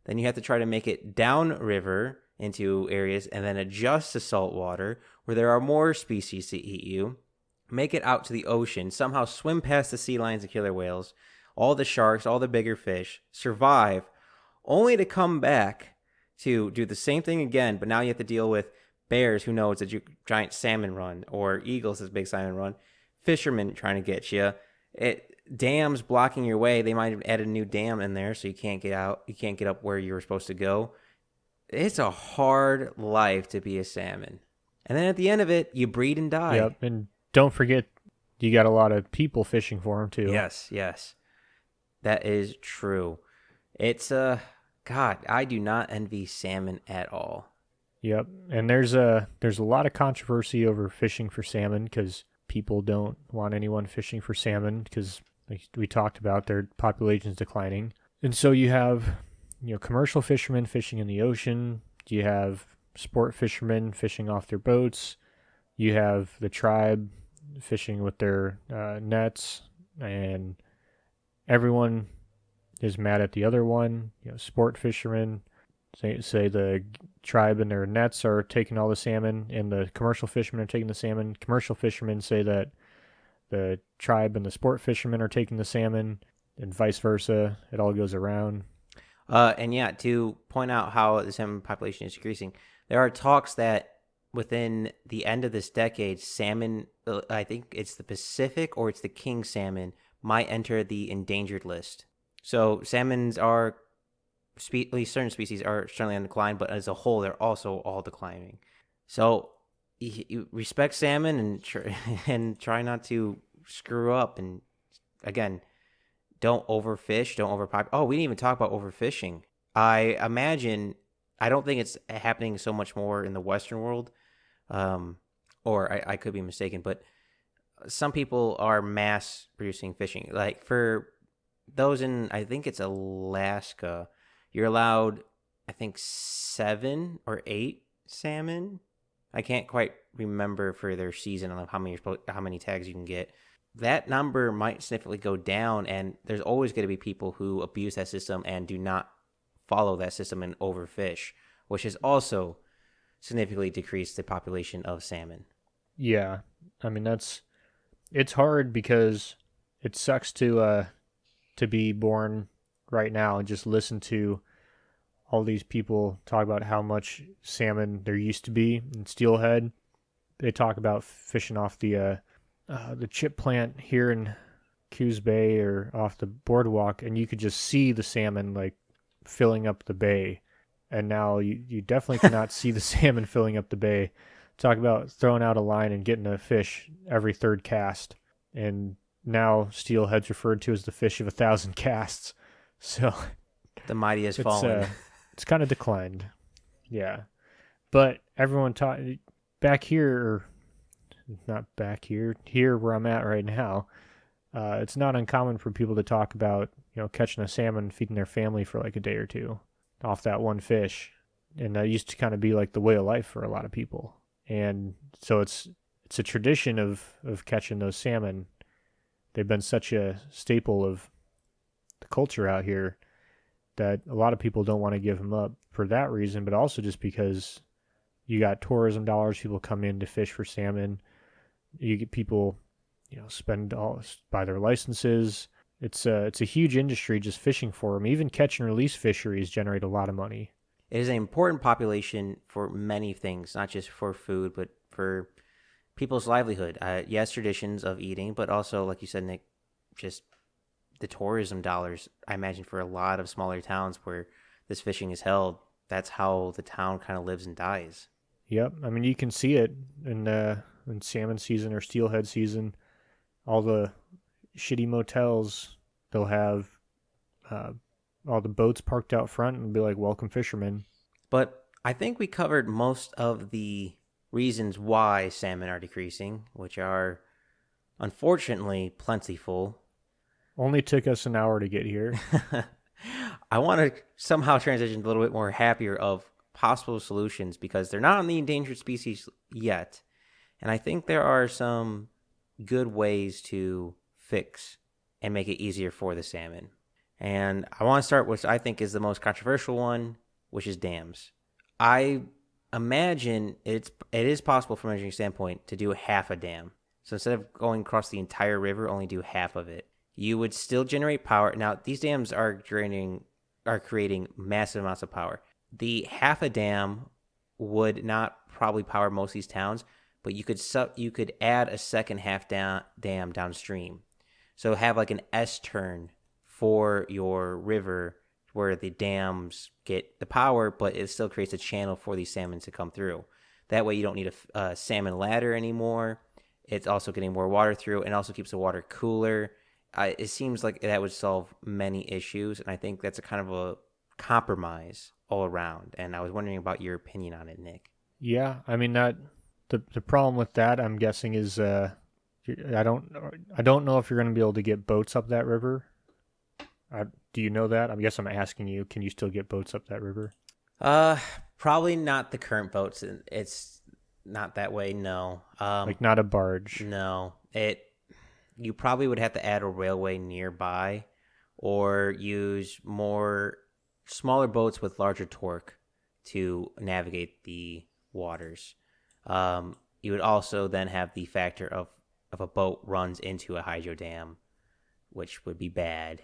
Then you have to try to make it downriver into areas and then adjust to salt water where there are more species to eat you. Make it out to the ocean, somehow swim past the sea lions and killer whales, all the sharks, all the bigger fish, survive, only to come back to do the same thing again, but now you have to deal with bears who know it's a giant salmon run, or eagles, this big salmon run, fishermen trying to get you, dams blocking your way. They might have added a new dam in there so you can't get out, you can't get up where you were supposed to go. It's a hard life to be a salmon. And then at the end of it, you breed and die. Yep, and don't forget, you got a lot of people fishing for them too. Yes. That is true. It's God, I do not envy salmon at all. Yep, and there's a lot of controversy over fishing for salmon because people don't want anyone fishing for salmon because, like we talked about, their population's declining. And so you have, commercial fishermen fishing in the ocean. You have sport fishermen fishing off their boats. You have the tribe fishing with their nets, and everyone is mad at the other one. Sport fishermen say the tribe and their nets are taking all the salmon, and the commercial fishermen are taking the salmon. Commercial fishermen say that the tribe and the sport fishermen are taking the salmon, and vice versa. It all goes around. And yeah, to point out how the salmon population is decreasing, there are talks that within the end of this decade, salmon, I think it's the Pacific or it's the king salmon, might enter the endangered list. So salmons are, at least certain species are certainly on decline, but as a whole, they're also all declining. So you respect salmon and try not to screw up. And again, don't overfish, don't overpopulate. Oh, we didn't even talk about overfishing. I don't think it's happening so much more in the Western world, or I could be mistaken, but some people are mass producing fishing. Like for those in, I think it's Alaska, you're allowed, I think 7 or 8 salmon. I can't quite remember for their season on how many tags you can get. That number might significantly go down, and there's always going to be people who abuse that system and do not follow that system and overfish, which has also significantly decreased the population of salmon. Yeah, I mean it's hard because it sucks to be born right now and just listen to all these people talk about how much salmon there used to be in steelhead. They talk about fishing off the chip plant here in Coos Bay or off the boardwalk, and you could just see the salmon like filling up the bay. And now you definitely cannot see the salmon filling up the bay. Talk about throwing out a line and getting a fish every third cast. And now steelhead's referred to as the fish of 1,000 casts. So The mighty has it's fallen. it's kind of declined. Yeah. But everyone back here, or not back here where I'm at right now, it's not uncommon for people to talk about, catching a salmon, feeding their family for like a day or two off that one fish. And that used to kind of be like the way of life for a lot of people. And so it's a tradition of catching those salmon. They've been such a staple of the culture out here that a lot of people don't want to give them up for that reason, but also just because you got tourism dollars, people come in to fish for salmon. You get people, spend all buy their licenses. It's a huge industry just fishing for them. Even catch and release fisheries generate a lot of money. It is an important population for many things, not just for food, but for people's livelihood. Yes, traditions of eating, but also, like you said, Nick, just the tourism dollars. I imagine for a lot of smaller towns where this fishing is held, that's how the town kind of lives and dies. Yep, I mean you can see it in salmon season or steelhead season. All the shitty motels, they'll have uh, all the boats parked out front and be like, "Welcome, fishermen." But I think we covered most of the reasons why salmon are decreasing, which are unfortunately plentiful. Only took us an hour to get here. I want to somehow transition a little bit more happier of possible solutions because they're not on the endangered species yet. And I think there are some good ways to fix and make it easier for the salmon. And I want to start with what I think is the most controversial one, which is dams. I imagine it is possible from an engineering standpoint to do half a dam. So instead of going across the entire river, only do half of it. You would still generate power. Now, these dams are creating massive amounts of power. The half a dam would not probably power most of these towns, but you could add a second half dam downstream. So have like an S turn for your river where the dams get the power, but it still creates a channel for these salmon to come through. That way you don't need a salmon ladder anymore. It's also getting more water through and also keeps the water cooler. It seems like that would solve many issues, and I think that's a kind of a compromise all around. And I was wondering about your opinion on it, Nick. Yeah, I mean that the problem with that, I'm guessing, is I don't know if you're going to be able to get boats up that river. Do you know that? I guess I'm asking you. Can you still get boats up that river? Probably not the current boats. It's not that way. No. Like not a barge. No. You probably would have to add a railway nearby, or use more smaller boats with larger torque to navigate the waters. You would also then have the factor of a boat runs into a hydro dam, which would be bad.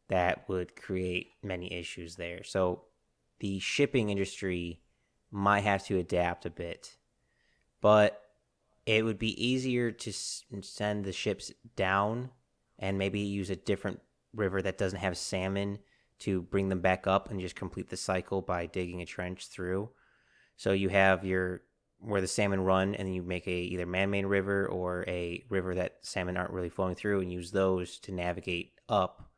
That would create many issues there. So the shipping industry might have to adapt a bit, but it would be easier to send the ships down and maybe use a different river that doesn't have salmon to bring them back up and just complete the cycle by digging a trench through. So you have where the salmon run, and you make a either man-made river or a river that salmon aren't really flowing through, and use those to navigate up.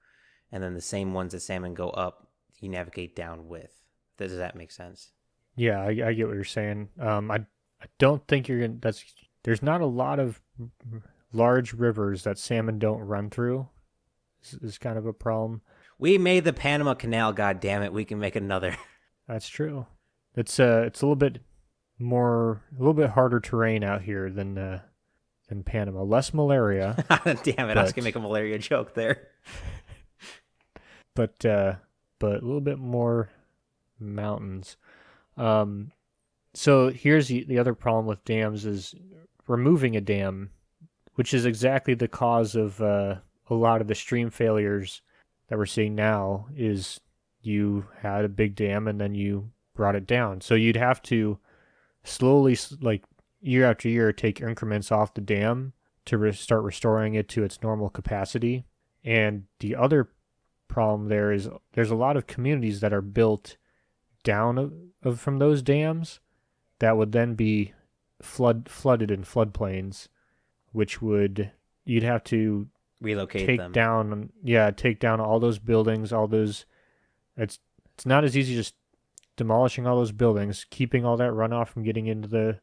And then the same ones that salmon go up, you navigate down with. Does that make sense? Yeah, I get what you're saying. I don't think you're gonna. There's not a lot of large rivers that salmon don't run through. Is kind of a problem. We made the Panama Canal. God damn it, we can make another. That's true. It's a little bit harder terrain out here than Panama. Less malaria. Damn it, I was gonna make a malaria joke there. But a little bit more mountains. So here's the other problem with dams is removing a dam, which is exactly the cause of a lot of the stream failures that we're seeing now. Is you had a big dam and then you brought it down. So you'd have to slowly, like year after year, take increments off the dam to start restoring it to its normal capacity. And the other problem there is there's a lot of communities that are built down from those dams that would then be flooded in floodplains, which would you'd have to relocate take them. take down all those buildings, all those. It's not as easy just demolishing all those buildings, keeping all that runoff from getting into the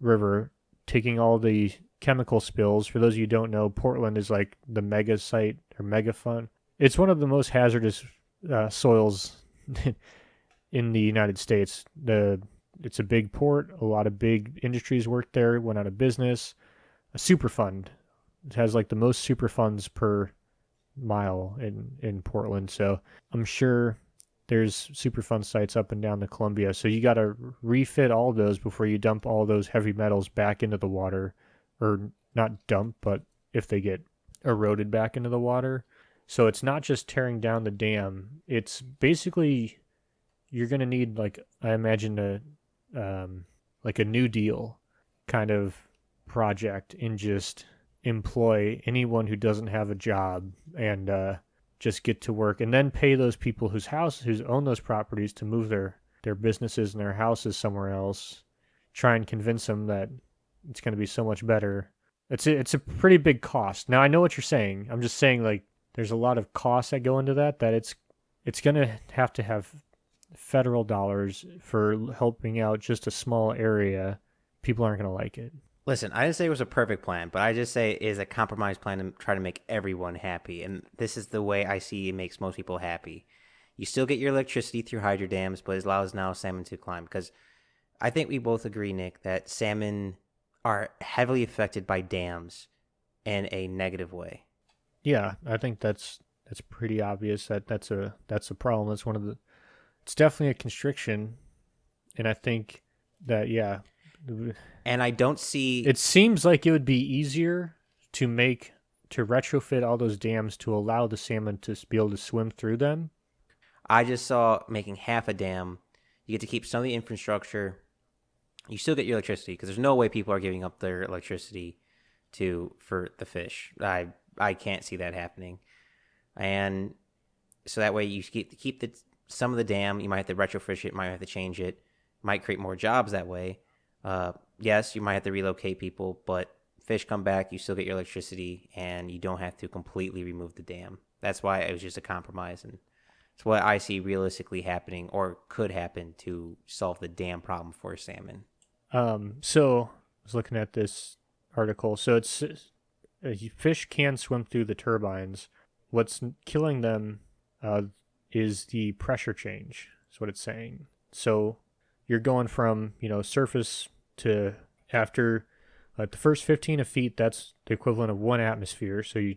river, taking all the chemical spills. For those of you who don't know, Portland is like the mega site or mega fun. It's one of the most hazardous soils in the United States. It's a big port. A lot of big industries work there. Went out of business. A Superfund. It has like the most Superfunds per mile in Portland. So I'm sure there's Superfund sites up and down the Columbia. So you got to refit all those before you dump all those heavy metals back into the water, or not dump, but if they get eroded back into the water. So it's not just tearing down the dam. It's basically you're going to need, like, I imagine like a New Deal kind of project, and just employ anyone who doesn't have a job and just get to work, and then pay those people who own those properties to move their businesses and their houses somewhere else. Try and convince them that it's going to be so much better. It's a pretty big cost. Now I know what you're saying. I'm just saying, like, there's a lot of costs that go into that it's going to have federal dollars for helping out just a small area. People aren't going to like it. Listen, I didn't say it was a perfect plan, but I just say it is a compromise plan to try to make everyone happy. And this is the way I see it makes most people happy. You still get your electricity through hydro dams, but it allows now salmon to climb. Because I think we both agree, Nick, that salmon are heavily affected by dams in a negative way. Yeah, I think that's pretty obvious that's a problem. That's it's definitely a constriction, and I think that And I don't see... It seems like it would be easier to retrofit all those dams to allow the salmon to be able to swim through them. I just saw making half a dam. You get to keep some of the infrastructure. You still get your electricity, because there's no way people are giving up their electricity for the fish. I can't see that happening. And so that way you keep some of the dam. You might have to retrofish it, might have to change it, might create more jobs that way. Yes, you might have to relocate people, but fish come back, you still get your electricity, and you don't have to completely remove the dam. That's why it was just a compromise, and it's what I see realistically happening, or could happen, to solve the dam problem for salmon. So I was looking at this article. So it's fish can swim through the turbines. What's killing them is the pressure change. Is what it's saying. So you're going from surface to, after the first 15 feet, that's the equivalent of 1 atmosphere. So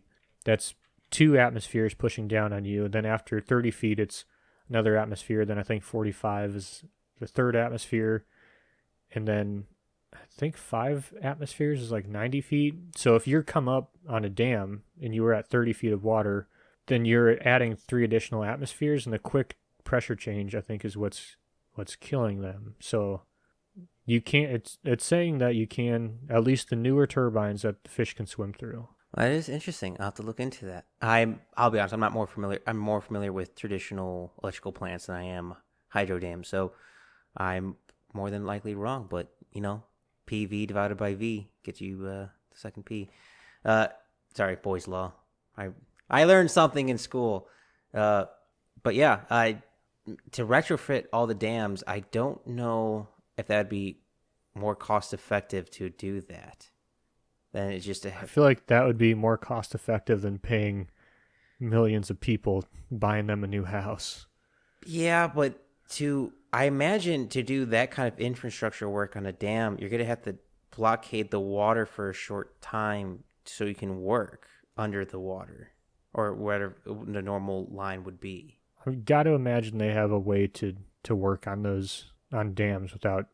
that's 2 atmospheres pushing down on you. And then after 30 feet, it's another atmosphere. Then I think 45 is the third atmosphere. And then I think 5 atmospheres is like 90 feet. So if you're come up on a dam and you were at 30 feet of water, then you're adding 3 additional atmospheres. And the quick pressure change, I think, is what's killing them. So you can't, it's saying that you can, at least the newer turbines, that the fish can swim through. That is interesting. I'll have to look into that. I'll be honest, I'm more familiar with traditional electrical plants than I am hydro dams. So I'm more than likely wrong, but PV divided by V gets you the second P. Sorry, boys' law. I learned something in school. But yeah, to retrofit all the dams, I don't know if that'd be more cost effective to do that than it's just I feel like that would be more cost effective than paying millions of people buying them a new house. Yeah, but I imagine to do that kind of infrastructure work on a dam, you're going to have to blockade the water for a short time so you can work under the water, or whatever the normal line would be. I've got to imagine they have a way to work on dams without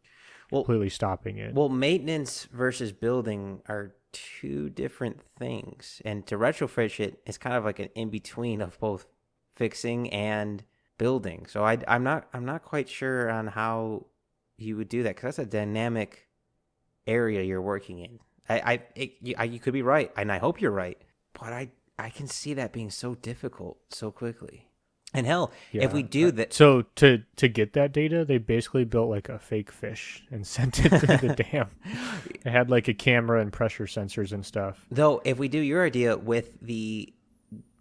completely stopping it. Well, maintenance versus building are 2 different things, and to retrofit it is kind of like an in-between of both fixing and building. So I'm not quite sure on how you would do that, because that's a dynamic area you're working in. You could be right, and I hope you're right, but I can see that being so difficult so quickly. And hell, if we Yeah. do that, So to get that data, they basically built like a fake fish and sent it through the dam. It had like a camera and pressure sensors and stuff. though, if we do your idea with the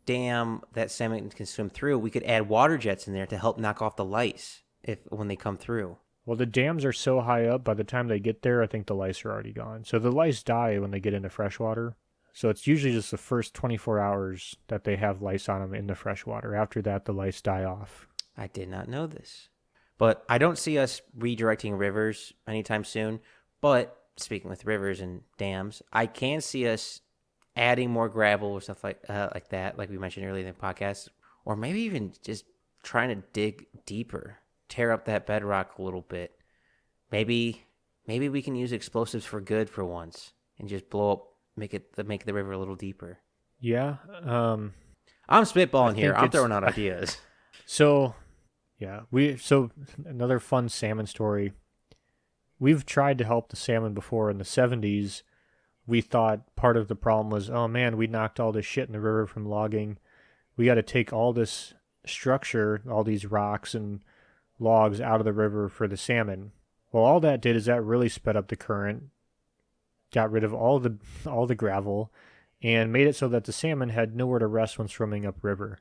dam that salmon can swim through, we could add water jets in there to help knock off the lice if when they come through. Well, the dams are so high up, by the time they get there, I think the lice are already gone. So the lice die when they get into freshwater. So it's usually just the first 24 hours that they have lice on them in the freshwater. After that, the lice die off. I did not know this. But I don't see us redirecting rivers anytime soon. But speaking with rivers and dams, I can see us adding more gravel or stuff like that, like we mentioned earlier in the podcast, or maybe even just trying to dig deeper, tear up that bedrock a little bit. Maybe we can use explosives for good for once and just blow up, make the river a little deeper. Yeah. I'm spitballing here. I'm throwing out ideas. So, yeah, so another fun salmon story. We've tried to help the salmon before in the 70s. We thought part of the problem was, oh man, we knocked all this shit in the river from logging. We got to take all this structure, all these rocks and logs out of the river for the salmon. Well, all that did is that really sped up the current, got rid of all the gravel, and made it so that the salmon had nowhere to rest when swimming upriver.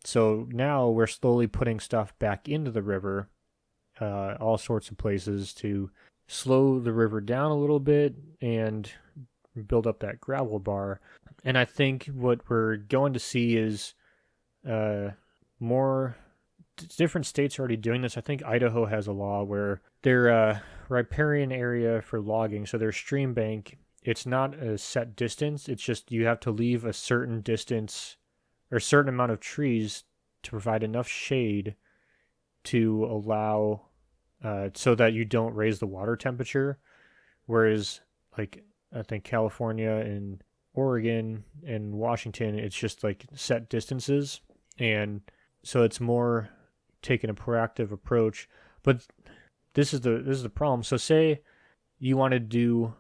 So now we're slowly putting stuff back into the river, all sorts of places to slow the river down a little bit and build up that gravel bar. And I think what we're going to see is more different states are already doing this. I think Idaho has a law where their riparian area for logging, so their stream bank, it's not a set distance. It's just you have to leave a certain distance or a certain amount of trees to provide enough shade to allow so that you don't raise the water temperature. Whereas, like, I think California and Oregon and Washington, it's just like set distances. And so it's more taking a proactive approach. But this is the problem. So say you wanted to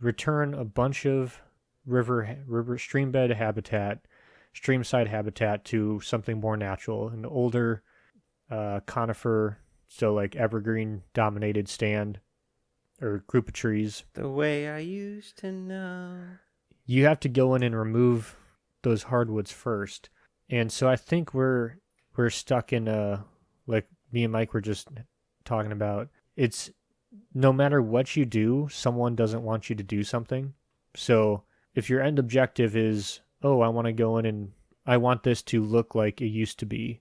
return a bunch of river streambed habitat, streamside habitat to something more natural, an older conifer, so like evergreen dominated stand or group of trees. The way I used to know. You have to go in and remove those hardwoods first. And so I think we're stuck in like me and Mike were just talking about, it's no matter what you do, someone doesn't want you to do something. So if your end objective is, oh, I want to go in and I want this to look like it used to be.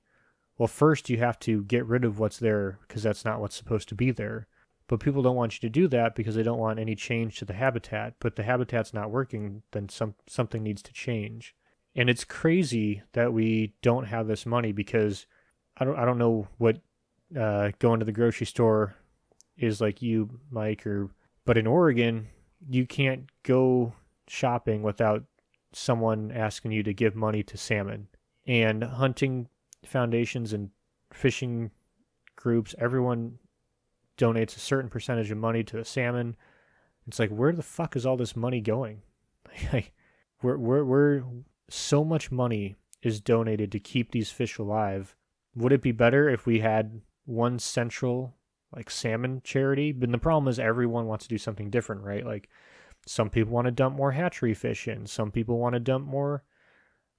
Well, first you have to get rid of what's there because that's not what's supposed to be there. But people don't want you to do that because they don't want any change to the habitat. But the habitat's not working, then something needs to change. And it's crazy that we don't have this money because I don't know what going to the grocery store is like you, Mike, but in Oregon, you can't go shopping without someone asking you to give money to salmon. And hunting foundations and fishing groups, everyone donates a certain percentage of money to the salmon. It's like, where the fuck is all this money going? Like, we're so much money is donated to keep these fish alive. Would it be better if we had one central like salmon charity? But the problem is everyone wants to do something different, right? Like some people want to dump more hatchery fish in. Some people want to dump more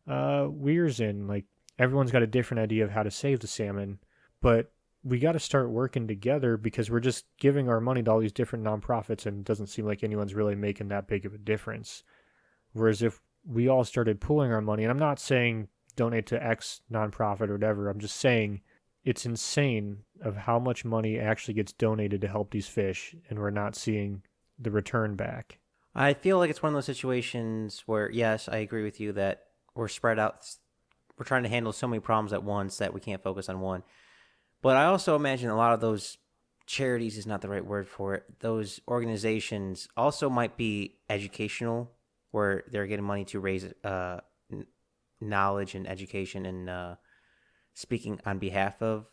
weirs in. Like everyone's got a different idea of how to save the salmon. But we got to start working together because we're just giving our money to all these different nonprofits and it doesn't seem like anyone's really making that big of a difference. Whereas if we all started pooling our money, and I'm not saying donate to X nonprofit or whatever, I'm just saying it's insane of how much money actually gets donated to help these fish and we're not seeing the return back. I feel like it's one of those situations where, yes, I agree with you that we're spread out. We're trying to handle so many problems at once that we can't focus on one. But I also imagine a lot of those charities is not the right word for it. Those organizations also might be educational, where they're getting money to raise knowledge and education and speaking on behalf of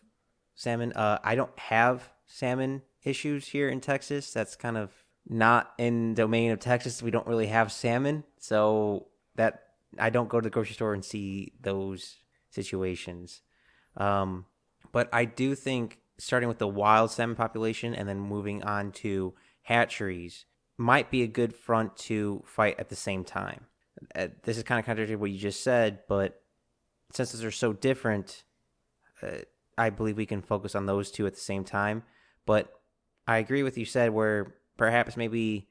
salmon. I don't have salmon issues here in Texas. That's kind of not in the domain of Texas. We don't really have salmon, so that I don't go to the grocery store and see those situations. Um, but I do think starting with the wild salmon population and then moving on to hatcheries might be a good front to fight at the same time. This is kind of contradictory to what you just said, but since those are so different, I believe we can focus on those two at the same time. But I agree with you said where perhaps maybe,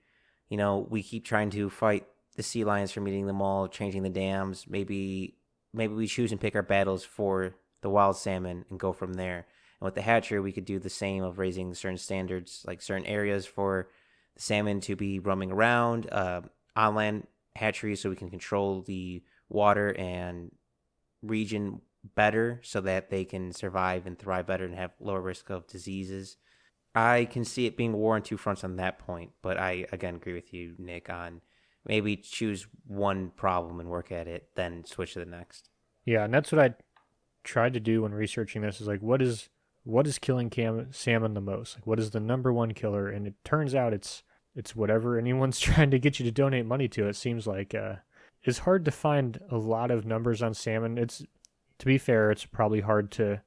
we keep trying to fight the sea lions from eating them all, changing the dams. Maybe we choose and pick our battles for the wild salmon and go from there. And with the hatchery, we could do the same of raising certain standards, like certain areas for the salmon to be roaming around, on land hatcheries so we can control the water and region better so that they can survive and thrive better and have lower risk of diseases. I can see it being a war on two fronts on that point, but I again agree with you, Nick, on maybe choose one problem and work at it, then switch to the next. Yeah, and that's what I tried to do when researching this is like what is killing salmon the most? Like what is the number one killer? And it turns out it's whatever anyone's trying to get you to donate money to. It seems like it's hard to find a lot of numbers on salmon. It's to be fair, it's probably hard to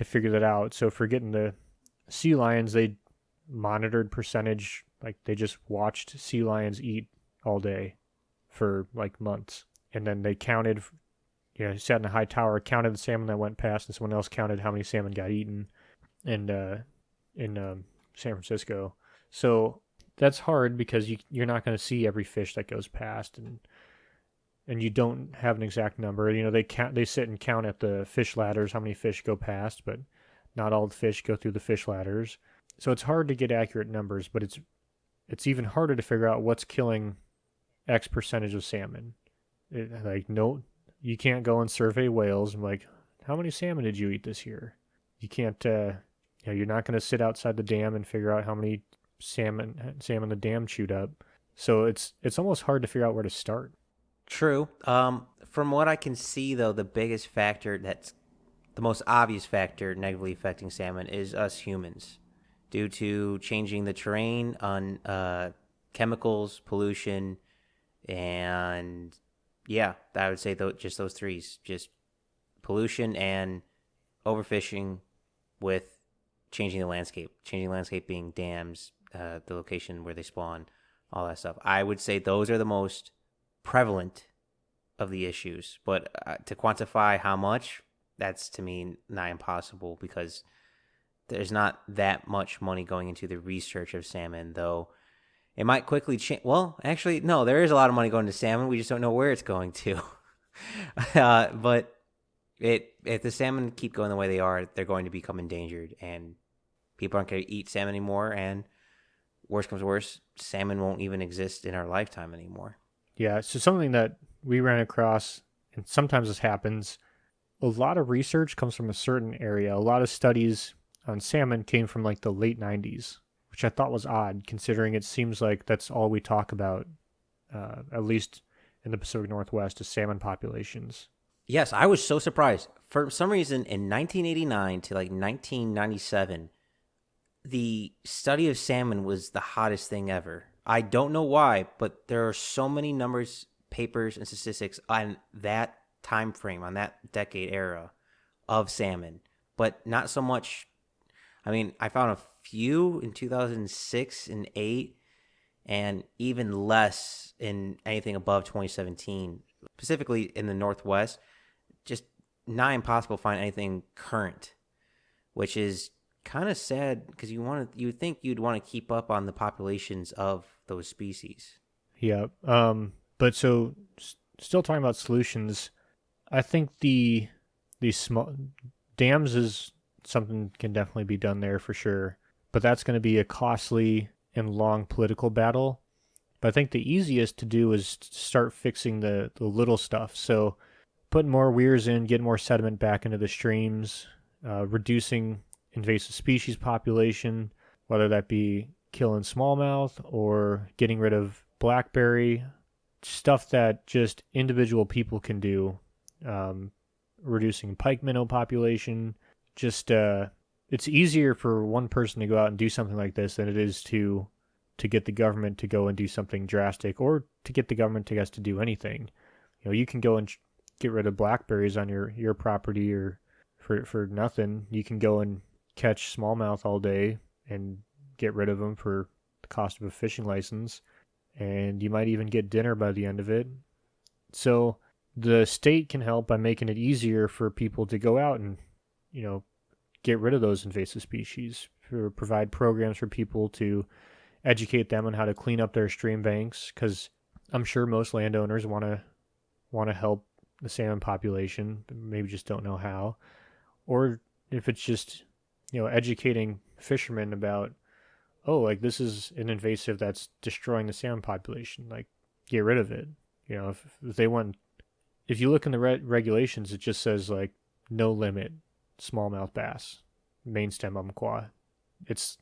figure that out. So for getting the sea lions, they monitored percentage, like they just watched sea lions eat all day for like months. And then they counted, sat in a high tower, counted the salmon that went past, and someone else counted how many salmon got eaten and in San Francisco. So that's hard because you're not going to see every fish that goes past, and you don't have an exact number. They sit and count at the fish ladders how many fish go past, but not all the fish go through the fish ladders. So it's hard to get accurate numbers, but it's even harder to figure out what's killing X percentage of salmon. No, you can't go and survey whales and like, how many salmon did you eat this year? You can't. You're not going to sit outside the dam and figure out how many salmon the dam chewed up. So it's almost hard to figure out where to start. True. From what I can see, though, the biggest factor that's the most obvious factor negatively affecting salmon is us humans due to changing the terrain on chemicals, pollution, and yeah, I would say just those three, just pollution and overfishing with changing the landscape being dams, the location where they spawn, all that stuff. I would say those are the most prevalent of the issues, but to quantify how much, that's to me nigh impossible because there's not that much money going into the research of salmon, though it might quickly change. Well, actually, no, there is a lot of money going to salmon. We just don't know where it's going to. But if the salmon keep going the way they are, they're going to become endangered, and people aren't going to eat salmon anymore. And worst comes to worst, salmon won't even exist in our lifetime anymore. Yeah, so something that we ran across, and sometimes this happens, a lot of research comes from a certain area. A lot of studies on salmon came from like the late 90s, which I thought was odd considering it seems like that's all we talk about, at least in the Pacific Northwest, is salmon populations. Yes, I was so surprised. For some reason, in 1989 to like 1997, the study of salmon was the hottest thing ever. I don't know why, but there are so many numbers, papers, and statistics on that time frame, on that decade era of salmon, but not so much. I mean, I found a few in 2006 and 8, and even less in anything above 2017, specifically in the Northwest. Just nigh impossible to find anything current, which is kind of sad because you would think you'd want to keep up on the populations of those species. Yeah. But so still talking about solutions, I think the small dams is something can definitely be done there for sure, but that's going to be a costly and long political battle. But I think the easiest to do is to start fixing the little stuff. So putting more weirs in, getting more sediment back into the streams, reducing invasive species population, whether that be killing smallmouth or getting rid of blackberry, stuff that just individual people can do, reducing pike minnow population. Just it's easier for one person to go out and do something like this than it is to get the government to go and do something drastic, or to get the government to guess to do anything. You can go and get rid of blackberries on your property or for nothing. You can go and catch smallmouth all day and get rid of them for the cost of a fishing license, and you might even get dinner by the end of it. So the state can help by making it easier for people to go out and, get rid of those invasive species, provide programs for people to educate them on how to clean up their stream banks, because I'm sure most landowners want to help the salmon population, but maybe just don't know how. Or if it's just, educating fishermen about, oh, like this is an invasive that's destroying the salmon population, like get rid of it. If they want, if you look in the regulations, it just says like no limit smallmouth bass, main stem umpqua. It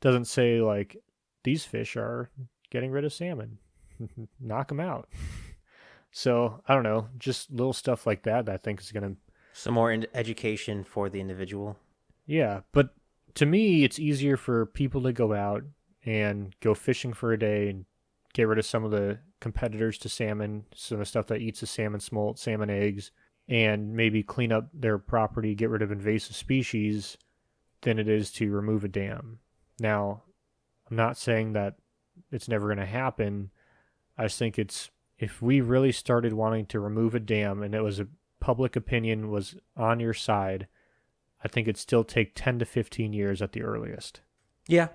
doesn't say like these fish are getting rid of salmon, knock them out. So I don't know, just little stuff like that I think is gonna. Some more education for the individual. Yeah, but to me, it's easier for people to go out and go fishing for a day and get rid of some of the competitors to salmon, some of the stuff that eats the salmon smolt, salmon eggs, and maybe clean up their property, get rid of invasive species, than it is to remove a dam. Now, I'm not saying that it's never going to happen. I just think if we really started wanting to remove a dam and it was a public opinion was on your side, I think it'd still take 10 to 15 years at the earliest. Yeah.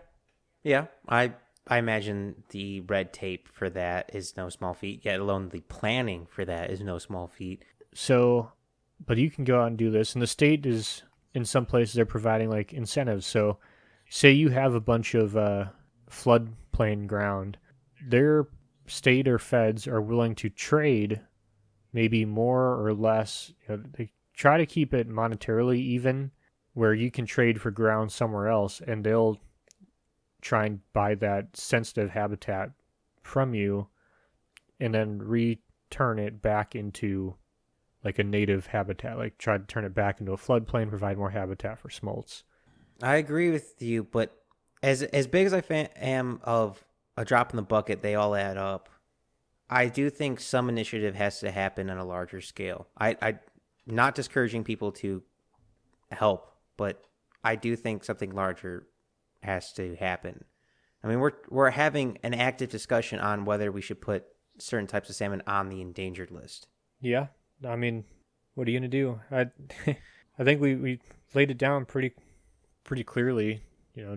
I imagine the red tape for that is no small feat, yet alone the planning for that is no small feat. So, but you can go out and do this, and the state is, in some places, they're providing like incentives. So, say you have a bunch of floodplain ground, their state or feds are willing to trade maybe more or less. They try to keep it monetarily even, where you can trade for ground somewhere else, and they'll try and buy that sensitive habitat from you and then return it back into like a native habitat, like try to turn it back into a floodplain, provide more habitat for smolts. I agree with you, but as big as I am of a drop in the bucket, they all add up. I do think some initiative has to happen on a larger scale. I'm not discouraging people to help, but I do think something larger has to happen. I mean, we're having an active discussion on whether we should put certain types of salmon on the endangered list. Yeah, I mean, what are you gonna do? I think we laid it down pretty clearly.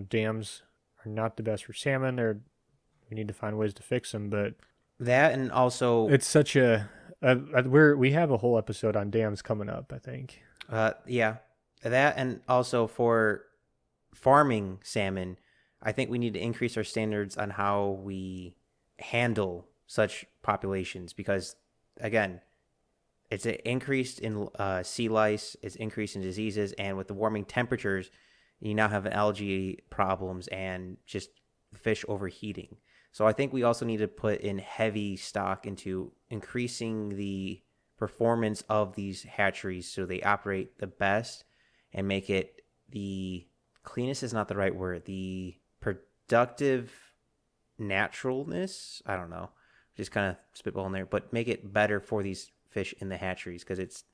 Dams are not the best for salmon. We need to find ways to fix them, but that, and also it's such we have a whole episode on dams coming up, I think. Yeah, that, and also for farming salmon, I think we need to increase our standards on how we handle such populations, because again, it's an increase in sea lice, it's increase in diseases, and with the warming temperatures, you now have algae problems and just fish overheating. So I think we also need to put in heavy stock into increasing the performance of these hatcheries so they operate the best and make it the cleanest is not the right word, the productive naturalness. I don't know, just kind of spitballing there, but make it better for these fish in the hatcheries, because it's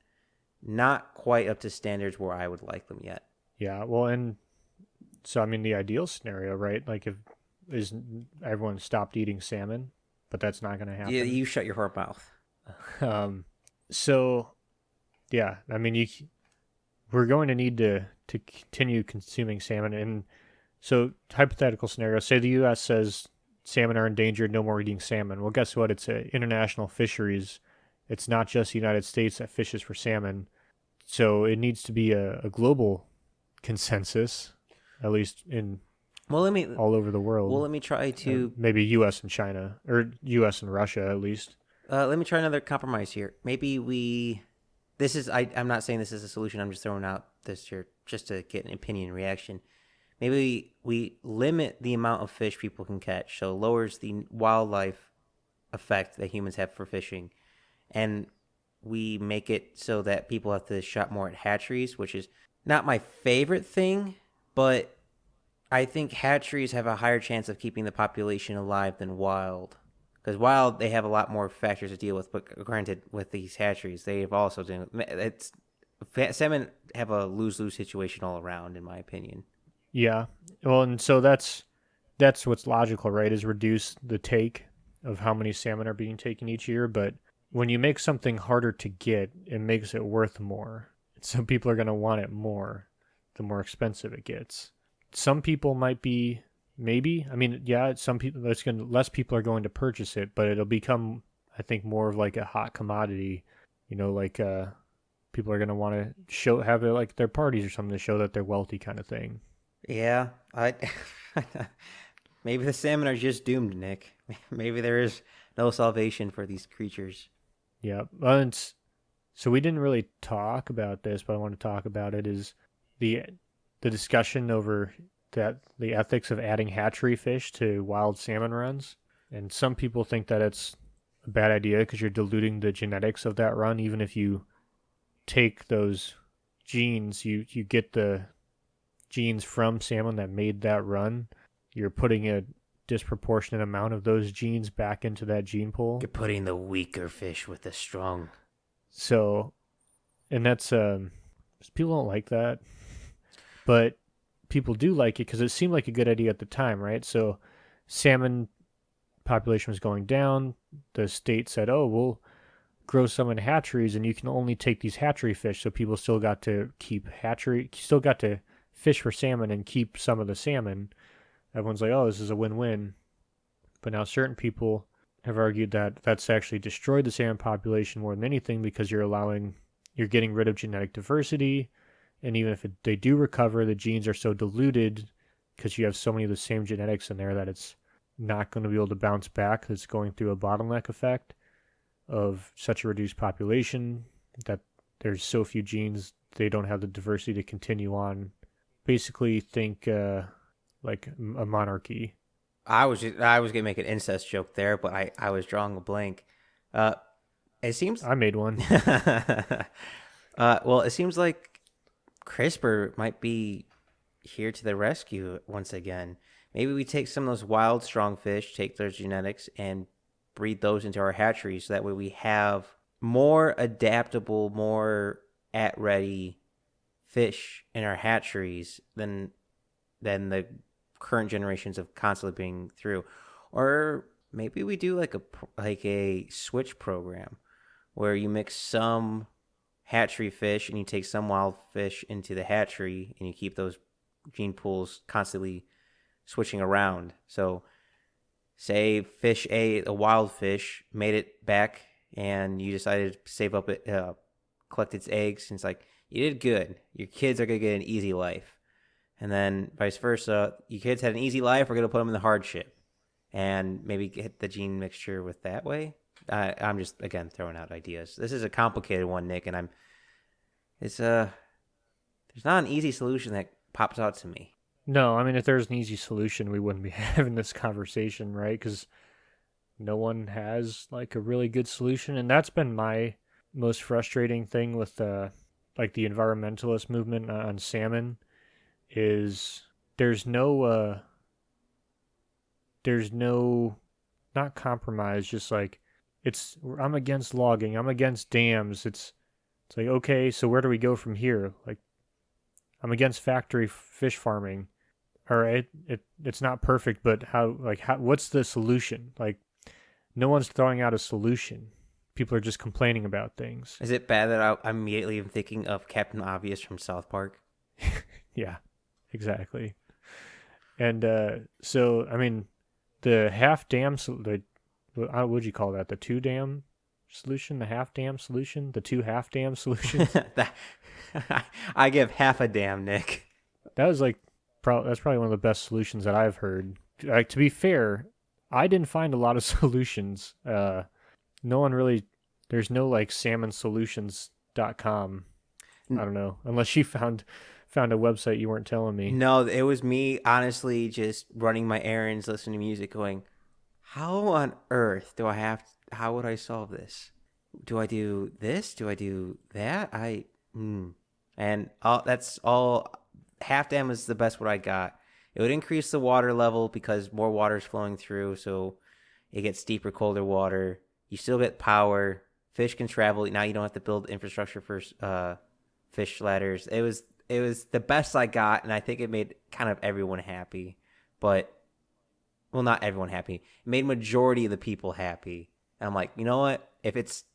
not quite up to standards where I would like them yet. Yeah, well, and so I mean the ideal scenario, right? Like if everyone stopped eating salmon, but that's not going to happen. Yeah, you shut your whore mouth. So yeah, I mean we're going to need to continue consuming salmon, and so hypothetical scenario, say the U.S. says salmon are endangered, no more eating salmon. Well, guess what? It's international fisheries. It's not just the United States that fishes for salmon. So it needs to be a global consensus, at least all over the world. Well, let me try to maybe U.S. and China, or U.S. and Russia at least. Let me try another compromise here. Maybe I'm not saying this is a solution. I'm just throwing out this here just to get an opinion reaction. Maybe we limit the amount of fish people can catch, so lowers the wildlife effect that humans have for fishing, and we make it so that people have to shop more at hatcheries, which is not my favorite thing, but I think hatcheries have a higher chance of keeping the population alive than wild. Because while they have a lot more factors to deal with, but granted, with these hatcheries, they've also done it's salmon have a lose-lose situation all around, in my opinion. Yeah. Well, and so that's what's logical, right? Is reduce the take of how many salmon are being taken each year. But when you make something harder to get, it makes it worth more. So people are going to want it more the more expensive it gets. Some people might be maybe. I mean, yeah, some people less people are going to purchase it, but it'll become, I think, more of like a hot commodity. Like people are going to want to have it like their parties or something to show that they're wealthy, kind of thing. Yeah, I maybe the salmon are just doomed, Nick. Maybe there is no salvation for these creatures. Yeah. Well, so we didn't really talk about this, but I want to talk about it. Is the discussion over that the ethics of adding hatchery fish to wild salmon runs, and some people think that it's a bad idea because you're diluting the genetics of that run. Even if you take those genes, you get the genes from salmon that made that run. You're putting a disproportionate amount of those genes back into that gene pool. You're putting the weaker fish with the strong. So, and that's people don't like that, but people do like it because it seemed like a good idea at the time, right? So, salmon population was going down. The state said, "Oh, we'll grow some in hatcheries, and you can only take these hatchery fish." So people still got to still got to fish for salmon and keep some of the salmon. Everyone's like, "Oh, this is a win-win." But now certain people have argued that that's actually destroyed the salmon population more than anything because you're getting rid of genetic diversity, and even if they do recover, the genes are so diluted because you have so many of the same genetics in there that it's not going to be able to bounce back. It's going through a bottleneck effect of such a reduced population that there's so few genes they don't have the diversity to continue on. Basically, think like a monarchy. I was gonna make an incest joke there, but I was drawing a blank. It seems I made one. well, it seems like CRISPR might be here to the rescue once again. Maybe we take some of those wild strong fish, take their genetics, and breed those into our hatcheries. So that way we have more adaptable, more at ready fish in our hatcheries than the current generations of constantly being through. Or maybe we do like a switch program where you mix some hatchery fish and you take some wild fish into the hatchery and you keep those gene pools constantly switching around. So say fish A, a wild fish, made it back and you decided to save up it, collect its eggs, and it's like, you did good. Your kids are going to get an easy life. And then vice versa, your kids had an easy life, we're going to put them in the hardship. And maybe get the gene mixture with that way. I'm just, again, throwing out ideas. This is a complicated one, Nick, and there's not an easy solution that pops out to me. No, I mean, if there's an easy solution, we wouldn't be having this conversation, right? Because no one has like a really good solution, and that's been my most frustrating thing with like the environmentalist movement on salmon is there's no not compromise, just like I'm against logging, I'm against dams. It's like, okay, so where do we go from here? Like, I'm against factory fish farming. All right, it's not perfect, but what's the solution? Like, no one's throwing out a solution. People are just complaining about things. Is it bad that I'm immediately thinking of Captain Obvious from South Park? Yeah, exactly. And so, I mean, the half dam, what would you call that? The two dam solution, the half dam solution, the two half dam solutions. I give half a damn, Nick. That was like, that's probably one of the best solutions that I've heard. Like, to be fair, I didn't find a lot of solutions. No one really, there's no like salmonsolutions.com. I don't know, unless you found a website you weren't telling me. No, it was me honestly just running my errands, listening to music, going, how on earth do I how would I solve this? Do I do this? Do I do that? And that's all. Half dam is the best what I got. It would increase the water level because more water is flowing through, so It gets deeper, colder water. You still get power. Fish can travel. Now you don't have to build infrastructure for fish ladders. It was the best I got, and I think it made kind of everyone happy. But well, not everyone happy. It made majority of the people happy. And I'm like, you know what? If it's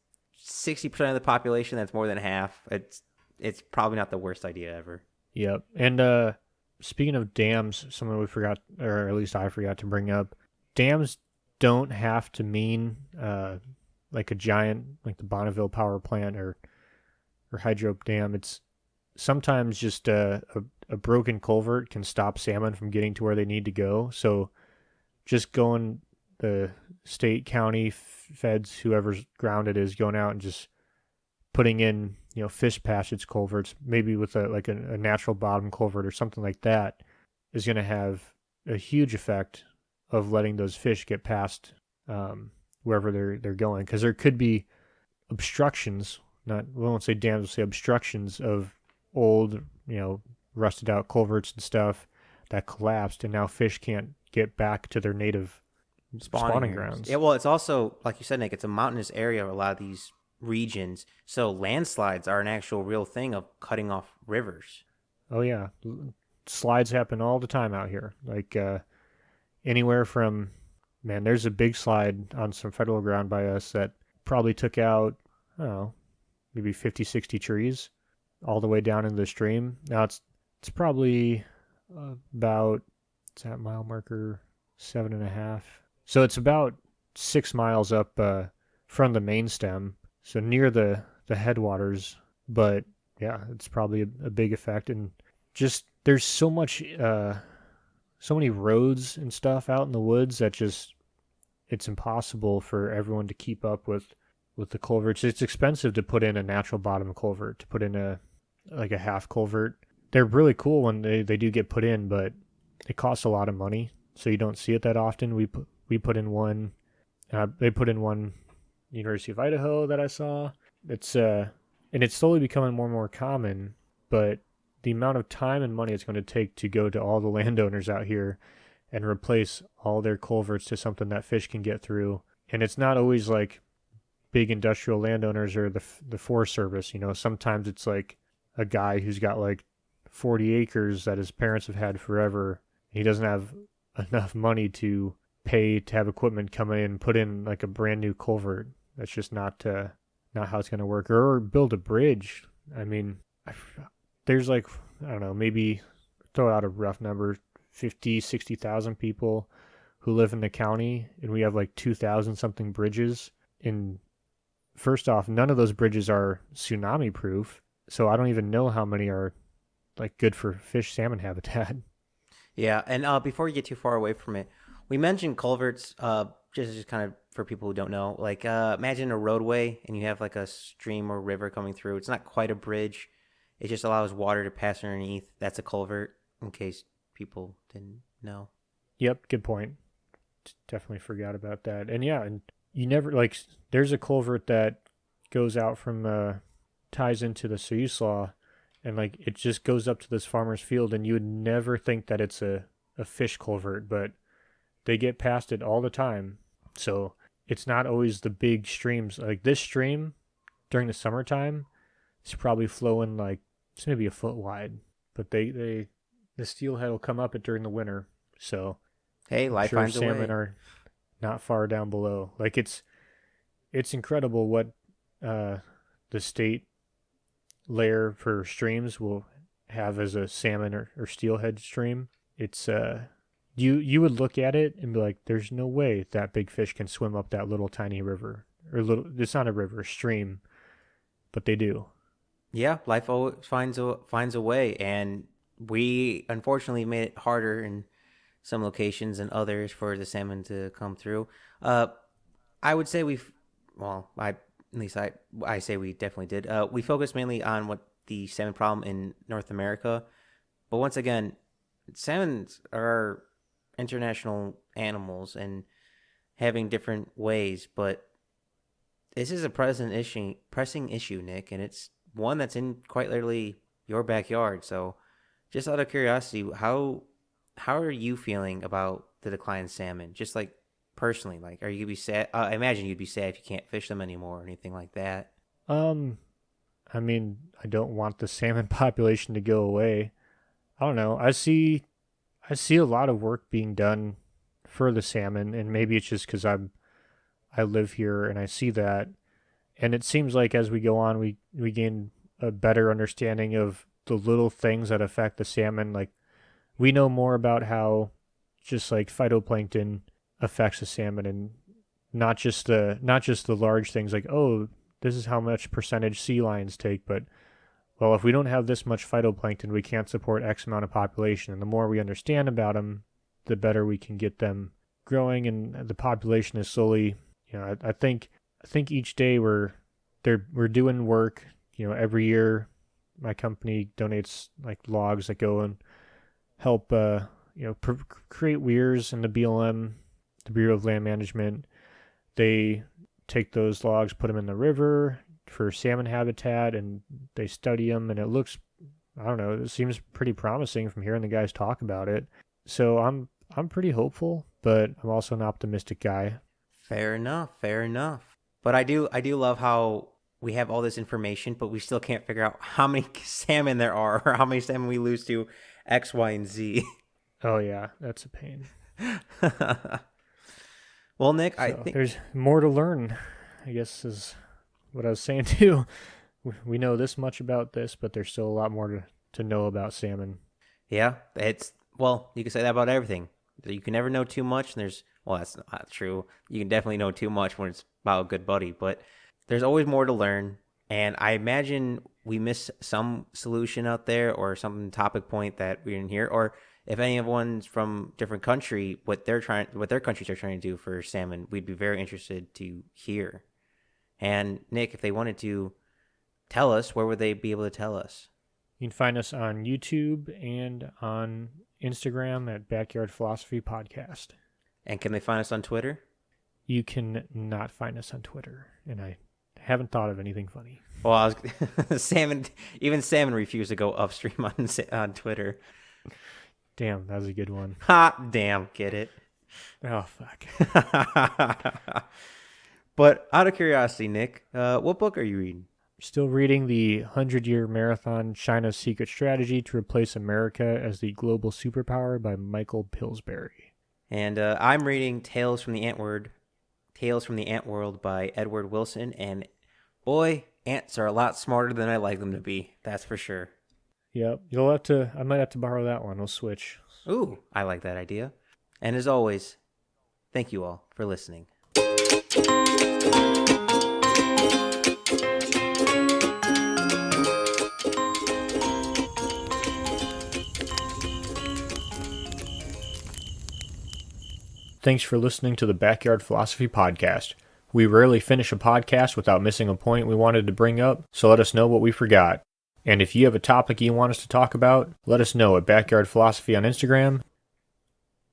60% of the population, that's more than half. It's probably not the worst idea ever. Yep. And speaking of dams, something we forgot, or at least I forgot to bring up, dams don't have to mean like a giant, like the Bonneville power plant or hydro dam. It's sometimes just a broken culvert can stop salmon from getting to where they need to go. So just going, the state, county, feds, whoever's ground it is, going out and just putting in, fish passage culverts, maybe with a natural bottom culvert or something like that, is going to have a huge effect of letting those fish get past wherever they're going, because there could be obstructions. Not, we won't say dams, we'll say obstructions of old, rusted out culverts and stuff that collapsed, and now fish can't get back to their native spawning grounds. Yeah, well, it's also, like you said, Nick, it's a mountainous area, a lot of these regions. So landslides are an actual real thing of cutting off rivers. Oh, yeah. Slides happen all the time out here. Like anywhere from, man, there's a big slide on some federal ground by us that probably took out, I don't know, maybe 50, 60 trees all the way down into the stream. Now it's probably about, it's that mile marker, 7.5. So it's about 6 miles up from the main stem, so near the headwaters. But yeah, it's probably a big effect. And just there's so much, so many roads and stuff out in the woods that just, it's impossible for everyone to keep up with the culverts. It's expensive to put in a natural bottom culvert, to put in a half culvert. They're really cool when they do get put in, but it costs a lot of money, so you don't see it that often. We put in one. They put in one, University of Idaho, that I saw. It's and it's slowly becoming more and more common, but the amount of time and money it's going to take to go to all the landowners out here and replace all their culverts to something that fish can get through. And it's not always like big industrial landowners or the Forest Service. Sometimes it's like a guy who's got like 40 acres that his parents have had forever. He doesn't have enough money to pay to have equipment come in and put in like a brand new culvert. That's just not how it's going to work. Or build a bridge. I mean, there's like, I don't know, maybe throw out a rough number, 50, 60,000 people who live in the county, and we have like 2,000 something bridges. And first off, none of those bridges are tsunami proof. So I don't even know how many are like good for fish salmon habitat. Yeah, and before you get too far away from it, we mentioned culverts. Just kind of for people who don't know, like imagine a roadway and you have like a stream or river coming through. It's not quite a bridge. It just allows water to pass underneath. That's a culvert, in case people didn't know. Yep, good point. Definitely forgot about that. And yeah, and you never, like, there's a culvert that goes out from ties into the Siuslaw, and like it just goes up to this farmer's field, and you would never think that it's a fish culvert, but they get past it all the time. So it's not always the big streams. Like this stream during the summertime, it's probably flowing like, it's maybe a foot wide, but the steelhead will come up it during the winter. So hey, life finds a way. Salmon are not far down below. Like it's incredible what the state layer for streams will have as a salmon or steelhead stream. It's you would look at it and be like, there's no way that big fish can swim up that little tiny river, or it's not a river, a stream, but they do. Yeah, life always finds a way, and we unfortunately made it harder in some locations than others for the salmon to come through. I would say I say we definitely did. We focused mainly on what the salmon problem in North America, but once again, salmon are international animals and having different ways. But this is a pressing issue, Nick, and it's one that's in quite literally your backyard. So, just out of curiosity, how are you feeling about the decline in salmon? Just like personally? Like, are you gonna be sad? I imagine you'd be sad if you can't fish them anymore or anything like that. I mean, I don't want the salmon population to go away. I don't know. I see a lot of work being done for the salmon, and maybe it's just because I live here and I see that. And it seems like as we go on, we gain a better understanding of the little things that affect the salmon. Like we know more about how just like phytoplankton affects the salmon, and not just the large things like, oh, this is how much percentage sea lions take, but well, if we don't have this much phytoplankton, we can't support X amount of population. And the more we understand about them, the better we can get them growing, and the population is slowly, I think each day we're doing work. Every year my company donates like logs that go and help create weirs in the BLM, the Bureau of Land Management. They take those logs, put them in the river for salmon habitat, and they study them, and it looks, I don't know, it seems pretty promising from hearing the guys talk about it. So I'm pretty hopeful, but I'm also an optimistic guy. Fair enough. Fair enough. But I do love how we have all this information, but we still can't figure out how many salmon there are or how many salmon we lose to X, Y, and Z. Oh yeah, that's a pain. Well, Nick, So I think there's more to learn, I guess, is what I was saying too. We know this much about this, but there's still a lot more to know about salmon. yeah, you can say that about everything. You can never know too much, and that's not true. You can definitely know too much when it's about a good buddy, but there's always more to learn. And I imagine we miss some solution out there or some topic point that we didn't hear, or if anyone's from different country, what their countries are trying to do for salmon, we'd be very interested to hear. And Nick, if they wanted to tell us, where would they be able to tell us? You can find us on YouTube and on Instagram at Backyard Philosophy Podcast. And can they find us on Twitter? You can not find us on Twitter, and I haven't thought of anything funny. Well, even salmon refuse to go upstream on Twitter. Damn, that was a good one. Ha, damn, get it? Oh, fuck. But out of curiosity, Nick, what book are you reading? Still reading the 100-Year Marathon, China's Secret Strategy to Replace America as the Global Superpower by Michael Pillsbury. And I'm reading Tales from the Ant World by Edward Wilson. And boy, ants are a lot smarter than I like them to be. That's for sure. Yep, I might have to borrow that one. We'll switch. Ooh, I like that idea. And as always, thank you all for listening. Thanks for listening to the Backyard Philosophy Podcast. We rarely finish a podcast without missing a point we wanted to bring up, so let us know what we forgot. And if you have a topic you want us to talk about, let us know at Backyard Philosophy on Instagram